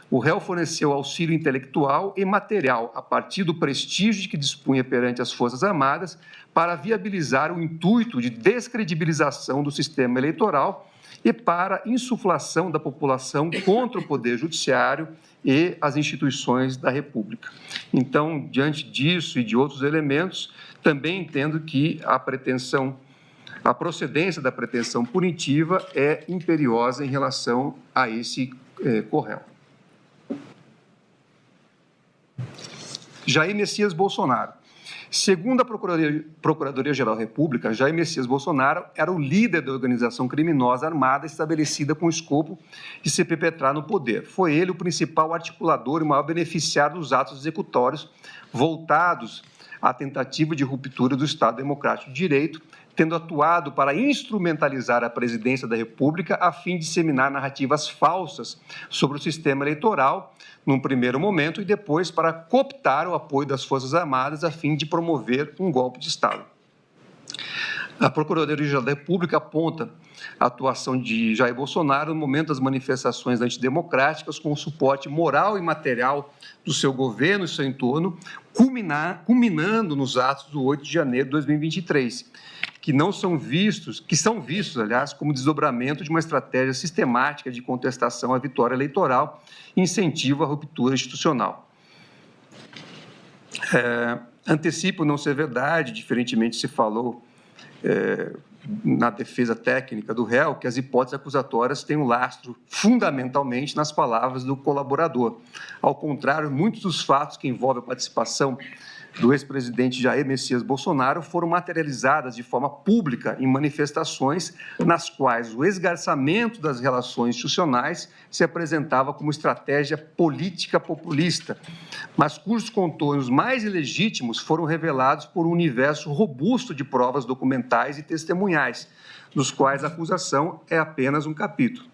O réu forneceu auxílio intelectual e material a partir do prestígio de que dispunha perante as Forças Armadas para viabilizar o intuito de descredibilização do sistema eleitoral e para insuflação da população contra o Poder Judiciário e as instituições da República. Então, diante disso e de outros elementos, também entendo que a procedência da pretensão punitiva é imperiosa em relação a esse co-réu. Jair Messias Bolsonaro. Segundo a Procuradoria-Geral da República, Jair Messias Bolsonaro era o líder da organização criminosa armada estabelecida com o escopo de se perpetrar no poder. Foi ele o principal articulador e maior beneficiário dos atos executórios voltados à tentativa de ruptura do Estado Democrático de Direito, tendo atuado para instrumentalizar a presidência da República a fim de disseminar narrativas falsas sobre o sistema eleitoral, num primeiro momento, e depois para cooptar o apoio das Forças Armadas a fim de promover um golpe de Estado. A Procuradoria-Geral da República aponta a atuação de Jair Bolsonaro no momento das manifestações antidemocráticas com o suporte moral e material do seu governo e seu entorno, culminando nos atos do 8 de janeiro de 2023, que são vistos, aliás, como desdobramento de uma estratégia sistemática de contestação à vitória eleitoral e incentivo à ruptura institucional. Antecipo não ser verdade, diferentemente se falou na defesa técnica do réu, que as hipóteses acusatórias têm um lastro fundamentalmente nas palavras do colaborador. Ao contrário, muitos dos fatos que envolvem a participação do ex-presidente Jair Messias Bolsonaro foram materializadas de forma pública em manifestações nas quais o esgarçamento das relações institucionais se apresentava como estratégia política populista, mas cujos contornos mais ilegítimos foram revelados por um universo robusto de provas documentais e testemunhais, dos quais a acusação é apenas um capítulo.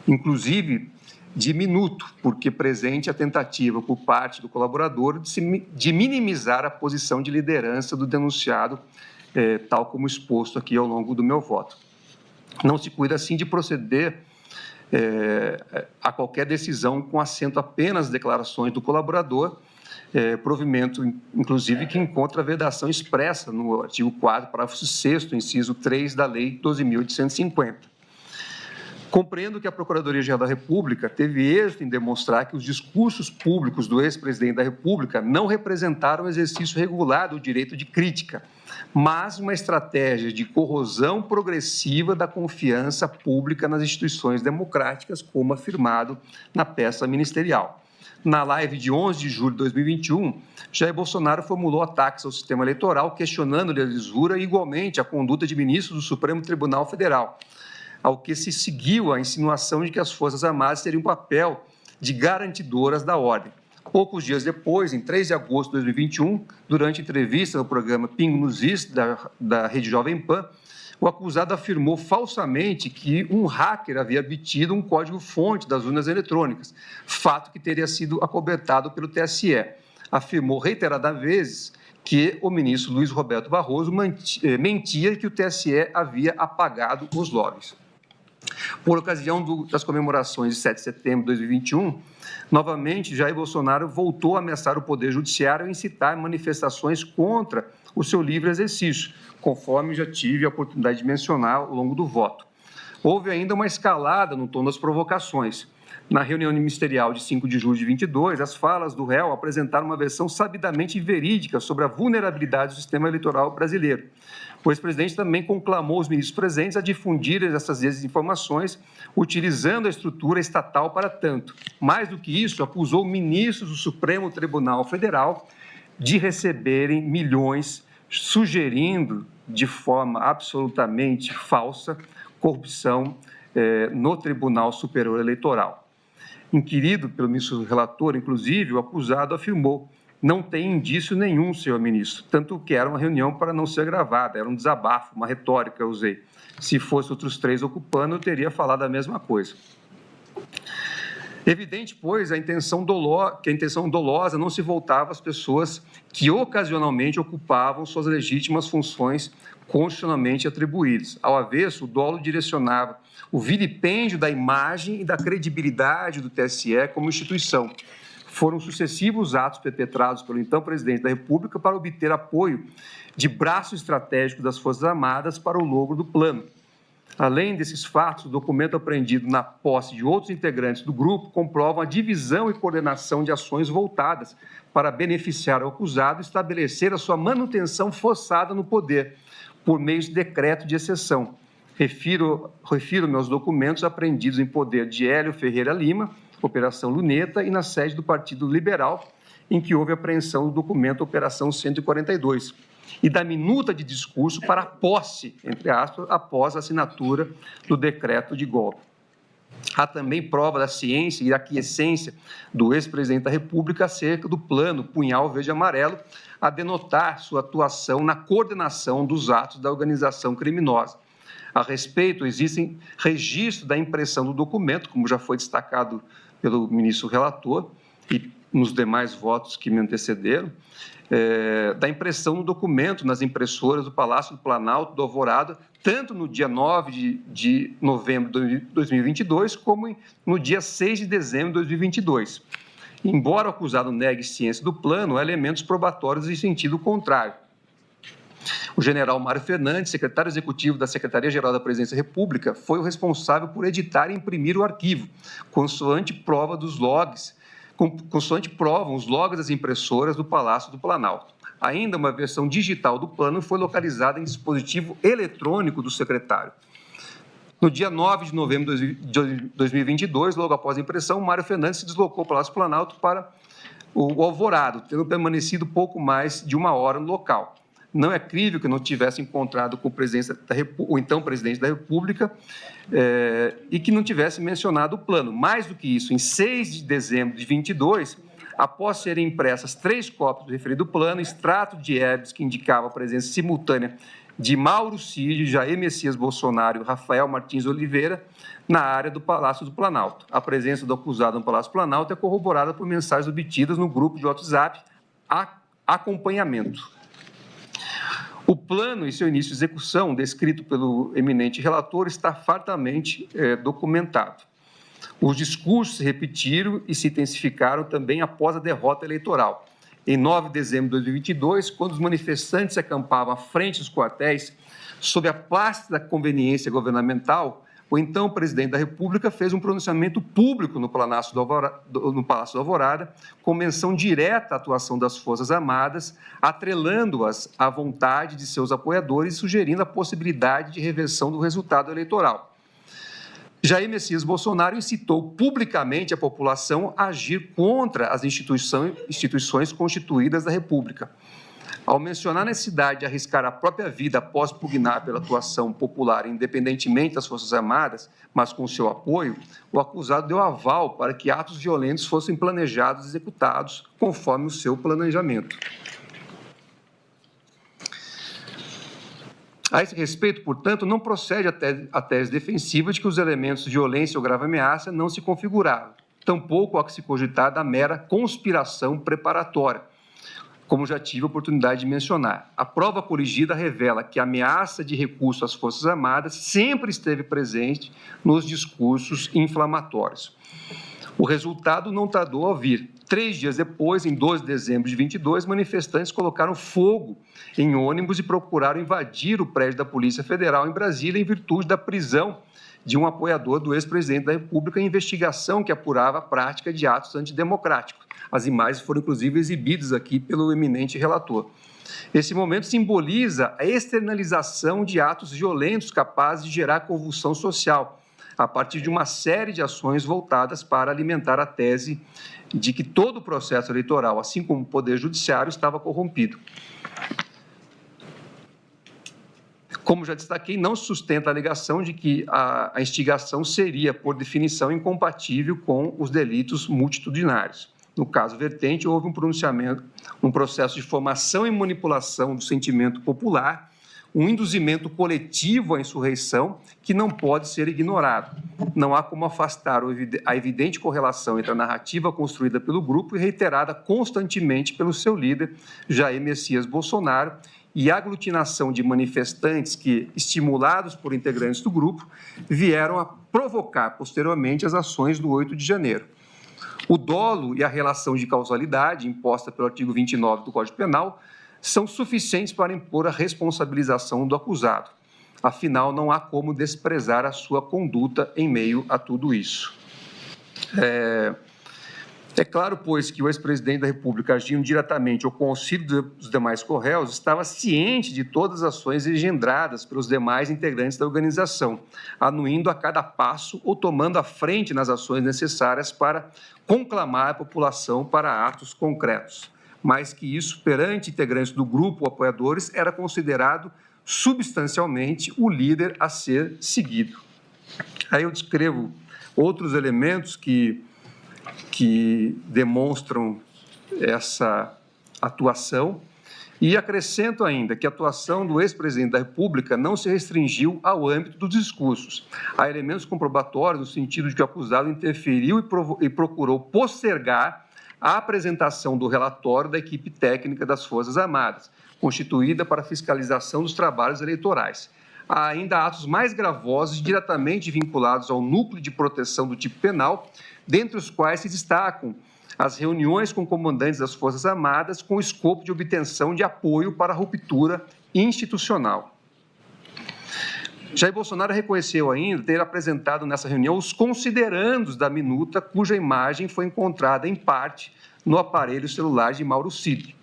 Inclusive, diminuto, porque presente a tentativa por parte do colaborador de minimizar a posição de liderança do denunciado, tal como exposto aqui ao longo do meu voto. Não se cuida, assim, de proceder a qualquer decisão com assento apenas nas declarações do colaborador, provimento, inclusive, que encontra a vedação expressa no artigo 4º, parágrafo 6º, inciso 3 da Lei 12.850. Compreendo que a Procuradoria-Geral da República teve êxito em demonstrar que os discursos públicos do ex-presidente da República não representaram o exercício regular do direito de crítica, mas uma estratégia de corrosão progressiva da confiança pública nas instituições democráticas, como afirmado na peça ministerial. Na live de 11 de julho de 2021, Jair Bolsonaro formulou ataques ao sistema eleitoral, questionando-lhe a lisura e, igualmente, a conduta de ministros do Supremo Tribunal Federal, ao que se seguiu a insinuação de que as Forças Armadas teriam um papel de garantidoras da ordem. Poucos dias depois, em 3 de agosto de 2021, durante entrevista no programa Pingo nos Is, da Rede Jovem Pan, o acusado afirmou falsamente que um hacker havia obtido um código-fonte das urnas eletrônicas, fato que teria sido acobertado pelo TSE. Afirmou reiteradas vezes que o ministro Luiz Roberto Barroso mentia que o TSE havia apagado os logs. Por ocasião das comemorações de 7 de setembro de 2021, novamente, Jair Bolsonaro voltou a ameaçar o Poder Judiciário e incitar manifestações contra o seu livre exercício, conforme já tive a oportunidade de mencionar ao longo do voto. Houve ainda uma escalada no tom das provocações. Na reunião ministerial de 5 de julho de 2022, as falas do réu apresentaram uma versão sabidamente verídica sobre a vulnerabilidade do sistema eleitoral brasileiro. O ex-presidente também conclamou os ministros presentes a difundirem essas desinformações, utilizando a estrutura estatal para tanto. Mais do que isso, acusou ministros do Supremo Tribunal Federal de receberem milhões, sugerindo, de forma absolutamente falsa, corrupção no Tribunal Superior Eleitoral. Inquirido pelo ministro relator, inclusive, o acusado afirmou: não tem indício nenhum, senhor ministro, tanto que era uma reunião para não ser gravada, era um desabafo, uma retórica eu usei. Se fosse outros 3 ocupando, eu teria falado a mesma coisa. Evidente, pois, que a intenção dolosa não se voltava às pessoas que ocasionalmente ocupavam suas legítimas funções constitucionalmente atribuídas. Ao avesso, o dolo direcionava o vilipêndio da imagem e da credibilidade do TSE como instituição. Foram sucessivos atos perpetrados pelo então presidente da República para obter apoio de braço estratégico das Forças Armadas para o logro do plano. Além desses fatos, o documento apreendido na posse de outros integrantes do grupo comprova a divisão e coordenação de ações voltadas para beneficiar o acusado e estabelecer a sua manutenção forçada no poder, por meio de decreto de exceção. Refiro-me aos documentos apreendidos em poder de Hélio Ferreira Lima, Operação Luneta, e na sede do Partido Liberal, em que houve apreensão do documento Operação 142, e da minuta de discurso para a posse, entre aspas, após a assinatura do decreto de golpe. Há também prova da ciência e da aquiescência do ex-presidente da República acerca do plano Punhal Verde e Amarelo, a denotar sua atuação na coordenação dos atos da organização criminosa. A respeito, existem registros da impressão do documento, como já foi destacado pelo ministro relator e nos demais votos que me antecederam, da impressão do documento nas impressoras do Palácio do Planalto, do Alvorada, tanto no dia 9 de novembro de 2022, como no dia 6 de dezembro de 2022. Embora o acusado negue ciência do plano, há elementos probatórios em sentido contrário. O general Mário Fernandes, secretário executivo da Secretaria-Geral da Presidência da República, foi o responsável por editar e imprimir o arquivo, consoante provam os logs das impressoras do Palácio do Planalto. Ainda uma versão digital do plano foi localizada em dispositivo eletrônico do secretário. No dia 9 de novembro de 2022, logo após a impressão, Mário Fernandes se deslocou ao Palácio do Planalto para o Alvorado, tendo permanecido pouco mais de 1 hora no local. Não é crível que não tivesse encontrado com o então presidente da República e que não tivesse mencionado o plano. Mais do que isso, em 6 de dezembro de 22, após serem impressas 3 cópias do referido plano, extrato de habeas que indicava a presença simultânea de Mauro Cid, Jair Messias Bolsonaro e Rafael Martins Oliveira na área do Palácio do Planalto. A presença do acusado no Palácio do Planalto é corroborada por mensagens obtidas no grupo de WhatsApp Acompanhamento. O plano e seu início de execução, descrito pelo eminente relator, está fartamente documentado. Os discursos se repetiram e se intensificaram também após a derrota eleitoral. Em 9 de dezembro de 2022, quando os manifestantes se acampavam à frente dos quartéis, sob a plástica da conveniência governamental, o então presidente da República fez um pronunciamento público no Palácio do Alvorada, com menção direta à atuação das Forças Armadas, atrelando-as à vontade de seus apoiadores e sugerindo a possibilidade de reversão do resultado eleitoral. Jair Messias Bolsonaro incitou publicamente a população a agir contra as instituições constituídas da República. Ao mencionar a necessidade de arriscar a própria vida após pugnar pela atuação popular, independentemente das Forças Armadas, mas com seu apoio, o acusado deu aval para que atos violentos fossem planejados e executados conforme o seu planejamento. A esse respeito, portanto, não procede a tese defensiva de que os elementos de violência ou grave ameaça não se configuraram, tampouco há que se cogitar da mera conspiração preparatória, como já tive a oportunidade de mencionar. A prova corrigida revela que a ameaça de recurso às Forças Armadas sempre esteve presente nos discursos inflamatórios. O resultado não tardou a vir. 3 dias depois, em 12 de dezembro de 22, manifestantes colocaram fogo em ônibus e procuraram invadir o prédio da Polícia Federal em Brasília em virtude da prisão de um apoiador do ex-presidente da República em investigação que apurava a prática de atos antidemocráticos. As imagens foram, inclusive, exibidas aqui pelo eminente relator. Esse momento simboliza a externalização de atos violentos capazes de gerar convulsão social, a partir de uma série de ações voltadas para alimentar a tese de que todo o processo eleitoral, assim como o Poder Judiciário, estava corrompido. Como já destaquei, não se sustenta a alegação de que a instigação seria, por definição, incompatível com os delitos multitudinários. No caso vertente, houve um processo de formação e manipulação do sentimento popular, um induzimento coletivo à insurreição que não pode ser ignorado. Não há como afastar a evidente correlação entre a narrativa construída pelo grupo e reiterada constantemente pelo seu líder, Jair Messias Bolsonaro, e a aglutinação de manifestantes que, estimulados por integrantes do grupo, vieram a provocar posteriormente as ações do 8 de janeiro. O dolo e a relação de causalidade imposta pelo artigo 29 do Código Penal são suficientes para impor a responsabilização do acusado. Afinal, não há como desprezar a sua conduta em meio a tudo isso. É claro, pois, que o ex-presidente da República, agindo diretamente ou com auxílio dos demais corréus, estava ciente de todas as ações engendradas pelos demais integrantes da organização, anuindo a cada passo ou tomando a frente nas ações necessárias para conclamar a população para atos concretos. Mais que isso, perante integrantes do grupo ou apoiadores, era considerado substancialmente o líder a ser seguido. Aí eu descrevo outros elementos que demonstram essa atuação e acrescento ainda que a atuação do ex-presidente da República não se restringiu ao âmbito dos discursos. Há elementos comprobatórios no sentido de que o acusado interferiu e procurou postergar a apresentação do relatório da equipe técnica das Forças Armadas, constituída para fiscalização dos trabalhos eleitorais. Há ainda atos mais gravosos diretamente vinculados ao núcleo de proteção do tipo penal, dentre os quais se destacam as reuniões com comandantes das Forças Armadas com o escopo de obtenção de apoio para a ruptura institucional. Jair Bolsonaro reconheceu ainda ter apresentado nessa reunião os considerandos da minuta, cuja imagem foi encontrada, em parte, no aparelho celular de Mauro Cid.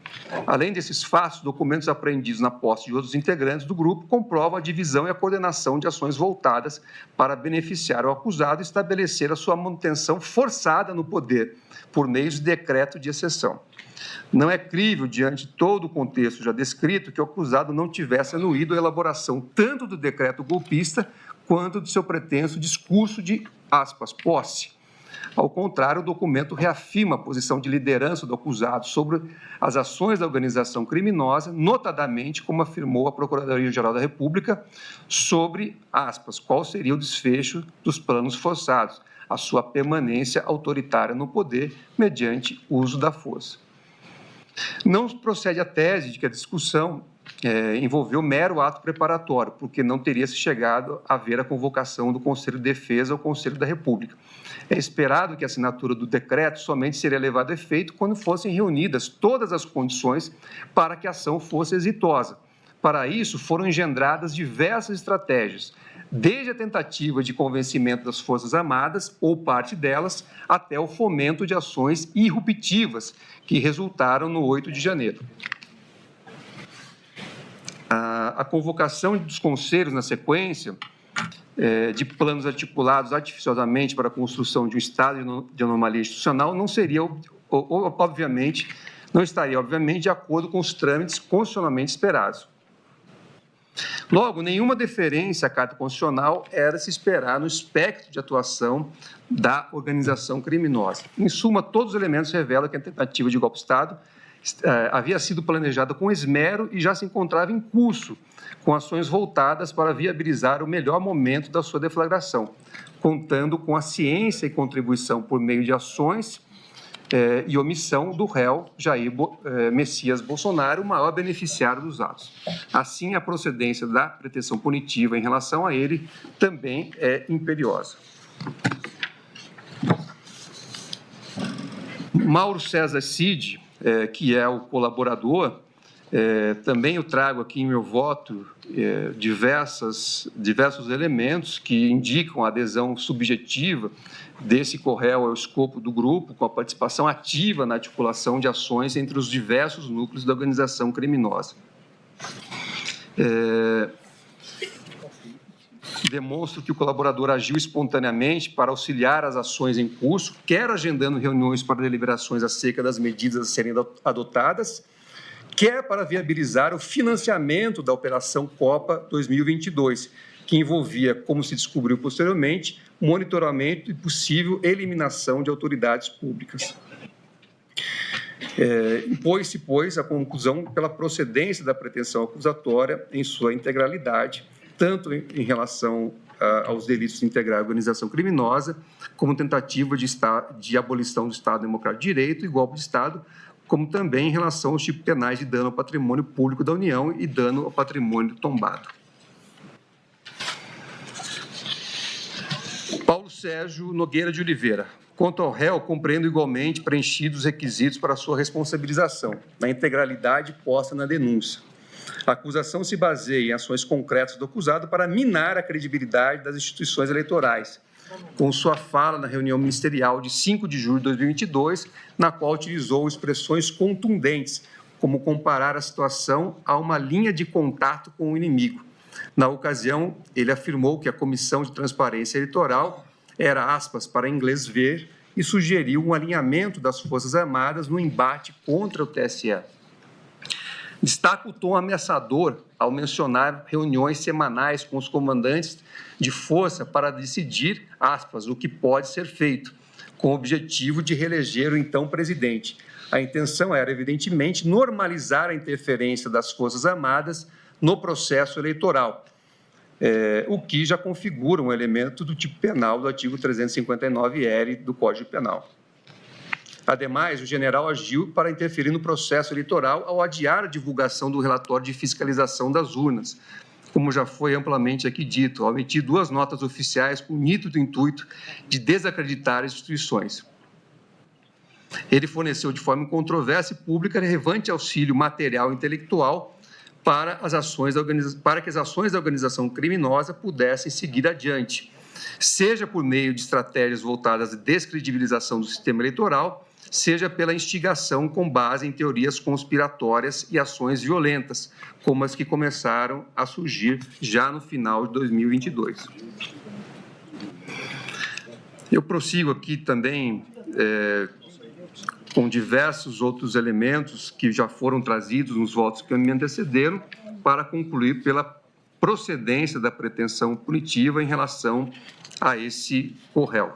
Além desses fatos, documentos apreendidos na posse de outros integrantes do grupo comprovam a divisão e a coordenação de ações voltadas para beneficiar o acusado e estabelecer a sua manutenção forçada no poder, por meio de decreto de exceção. Não é crível, diante de todo o contexto já descrito, que o acusado não tivesse anuído a elaboração tanto do decreto golpista quanto do seu pretenso discurso de, aspas, posse. Ao contrário, o documento reafirma a posição de liderança do acusado sobre as ações da organização criminosa, notadamente, como afirmou a Procuradoria-Geral da República, sobre, aspas, qual seria o desfecho dos planos forçados, a sua permanência autoritária no poder mediante uso da força. Não procede a tese de que a discussão envolveu mero ato preparatório, porque não teria se chegado a ver a convocação do Conselho de Defesa ao Conselho da República. É esperado que a assinatura do decreto somente seria levada a efeito quando fossem reunidas todas as condições para que a ação fosse exitosa. Para isso, foram engendradas diversas estratégias, desde a tentativa de convencimento das Forças Armadas, ou parte delas, até o fomento de ações irruptivas que resultaram no 8 de janeiro. A convocação dos conselhos na sequência de planos articulados artificiosamente para a construção de um estado de anomalia institucional não seria, obviamente, não estaria, obviamente, de acordo com os trâmites constitucionalmente esperados. Logo, nenhuma deferência à Carta Constitucional era se esperar no espectro de atuação da organização criminosa. Em suma, todos os elementos revelam que a tentativa de golpe de Estado havia sido planejada com esmero e já se encontrava em curso, com ações voltadas para viabilizar o melhor momento da sua deflagração, contando com a ciência e contribuição por meio de ações e omissão do réu Jair Messias Bolsonaro, o maior beneficiário dos atos. Assim, a procedência da pretensão punitiva em relação a ele também é imperiosa. Mauro César Cid, que é o colaborador, também eu trago aqui em meu voto diversos elementos que indicam a adesão subjetiva desse co-réu ao escopo do grupo, com a participação ativa na articulação de ações entre os diversos núcleos da organização criminosa. Demonstro que o colaborador agiu espontaneamente para auxiliar as ações em curso, quer agendando reuniões para deliberações acerca das medidas a serem adotadas, quer para viabilizar o financiamento da Operação Copa 2022, que envolvia, como se descobriu posteriormente, monitoramento e possível eliminação de autoridades públicas. Impôs-se, pois, a conclusão pela procedência da pretensão acusatória em sua integralidade, tanto em relação aos delitos de integrar a organização criminosa, como tentativa de abolição do Estado Democrático de Direito e golpe de Estado, como também em relação aos tipos penais de dano ao patrimônio público da União e dano ao patrimônio tombado. Paulo Sérgio Nogueira de Oliveira. Quanto ao réu, compreendo igualmente preenchidos os requisitos para sua responsabilização, na integralidade posta na denúncia. A acusação se baseia em ações concretas do acusado para minar a credibilidade das instituições eleitorais, com sua fala na reunião ministerial de 5 de julho de 2022, na qual utilizou expressões contundentes, como comparar a situação a uma linha de contato com o inimigo. Na ocasião, ele afirmou que a Comissão de Transparência Eleitoral era, aspas, para inglês ver, e sugeriu um alinhamento das Forças Armadas no embate contra o TSE. Destaca o tom ameaçador ao mencionar reuniões semanais com os comandantes de força para decidir, aspas, o que pode ser feito, com o objetivo de reeleger o então presidente. A intenção era, evidentemente, normalizar a interferência das Forças Armadas no processo eleitoral, o que já configura um elemento do tipo penal do artigo 359-R do Código Penal. Ademais, o general agiu para interferir no processo eleitoral ao adiar a divulgação do relatório de fiscalização das urnas, como já foi amplamente aqui dito, ao emitir 2 notas oficiais com o nítido intuito de desacreditar as instituições. Ele forneceu de forma incontroversa e pública relevante auxílio material e intelectual para que as ações da organização criminosa pudessem seguir adiante, seja por meio de estratégias voltadas à descredibilização do sistema eleitoral, seja pela instigação com base em teorias conspiratórias e ações violentas, como as que começaram a surgir já no final de 2022. Eu prossigo aqui também com diversos outros elementos que já foram trazidos nos votos que me antecederam, para concluir pela procedência da pretensão punitiva em relação a esse co-réu.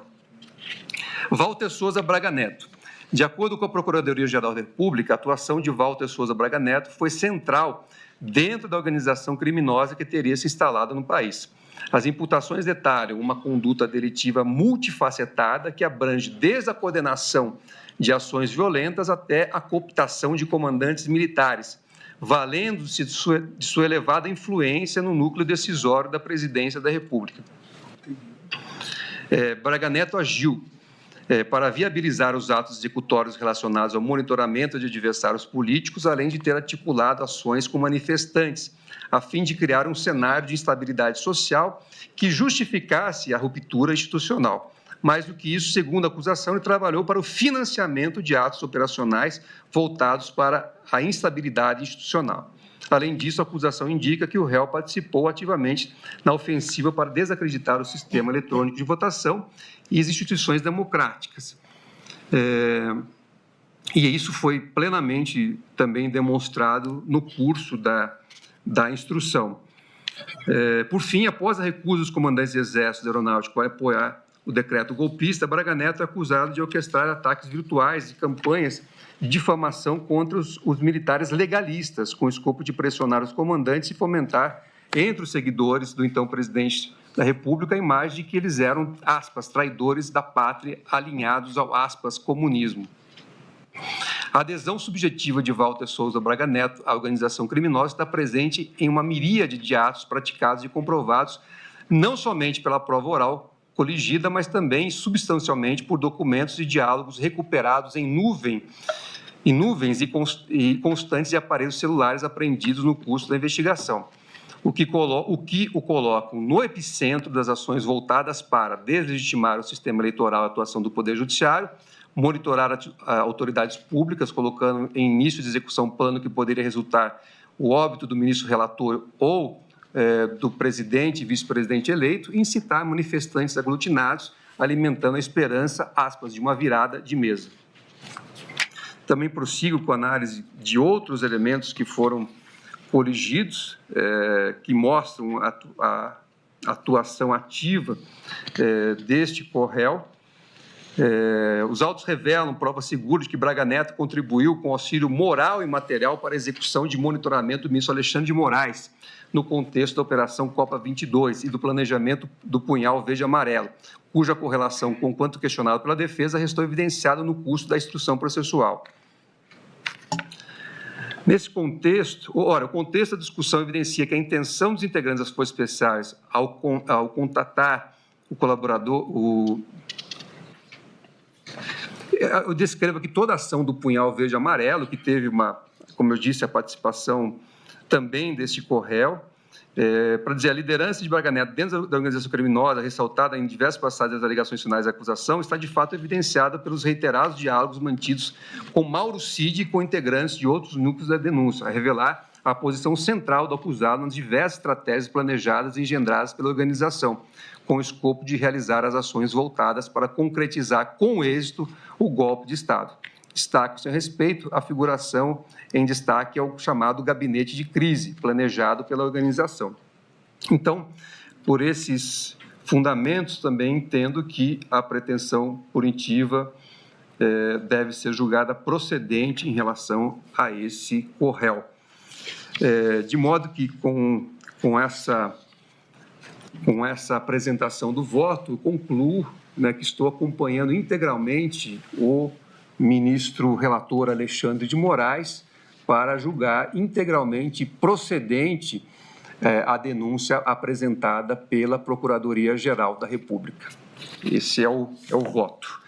Walter Souza Braga Neto. De acordo com a Procuradoria-Geral da República, a atuação de Walter Souza Braga Neto foi central dentro da organização criminosa que teria se instalado no país. As imputações detalham uma conduta delitiva multifacetada que abrange desde a coordenação de ações violentas até a cooptação de comandantes militares, valendo-se de sua elevada influência no núcleo decisório da Presidência da República. Braga Neto agiu para viabilizar os atos executórios relacionados ao monitoramento de adversários políticos, além de ter articulado ações com manifestantes, a fim de criar um cenário de instabilidade social que justificasse a ruptura institucional. Mais do que isso, segundo a acusação, ele trabalhou para o financiamento de atos operacionais voltados para a instabilidade institucional. Além disso, a acusação indica que o réu participou ativamente na ofensiva para desacreditar o sistema eletrônico de votação e as instituições democráticas. E isso foi plenamente também demonstrado no curso da instrução. Por fim, após a recusa dos comandantes do Exército e da Aeronáutica a apoiar o decreto golpista, Braga Neto é acusado de orquestrar ataques virtuais e campanhas de difamação contra os militares legalistas, com o escopo de pressionar os comandantes e fomentar entre os seguidores do então presidente da República a imagem de que eles eram, aspas, traidores da pátria alinhados ao, aspas, comunismo. A adesão subjetiva de Walter Souza Braga Neto à organização criminosa está presente em uma miríade de atos praticados e comprovados, não somente pela prova oral coligida, mas também substancialmente por documentos e diálogos recuperados em nuvens e constantes de aparelhos celulares apreendidos no curso da investigação, o que o colocam no epicentro das ações voltadas para deslegitimar o sistema eleitoral e a atuação do Poder Judiciário, monitorar autoridades públicas, colocando em início de execução plano que poderia resultar o óbito do ministro relator ou do presidente e vice-presidente eleito, e incitar manifestantes aglutinados, alimentando a esperança, aspas, de uma virada de mesa. Também prossigo com a análise de outros elementos que foram coligidos, que mostram a atuação ativa deste co-réu. Os autos revelam prova segura de que Braga Neto contribuiu com auxílio moral e material para a execução de monitoramento do ministro Alexandre de Moraes, no contexto da Operação Copa 22 e do planejamento do punhal verde-amarelo, cuja correlação com o quanto questionado pela defesa restou evidenciada no curso da instrução processual. Nesse contexto, o contexto da discussão evidencia que a intenção dos integrantes das Forças Especiais ao contatar o colaborador, eu descrevo aqui toda a ação do punhal verde-amarelo, que teve como eu disse, a participação também deste co-réu, para dizer, a liderança de Braga Neto dentro da organização criminosa, ressaltada em diversas passagens das alegações finais da acusação, está de fato evidenciada pelos reiterados diálogos mantidos com Mauro Cid e com integrantes de outros núcleos da denúncia, a revelar a posição central do acusado nas diversas estratégias planejadas e engendradas pela organização, com o escopo de realizar as ações voltadas para concretizar com êxito o golpe de Estado. Destaque, a seu respeito, a figuração em destaque ao chamado gabinete de crise, planejado pela organização. Então, por esses fundamentos, também entendo que a pretensão punitiva deve ser julgada procedente em relação a esse co-réu. De modo que, com essa apresentação do voto, concluo, que estou acompanhando integralmente o ministro relator Alexandre de Moraes para julgar integralmente procedente a denúncia apresentada pela Procuradoria-Geral da República. Esse é o voto.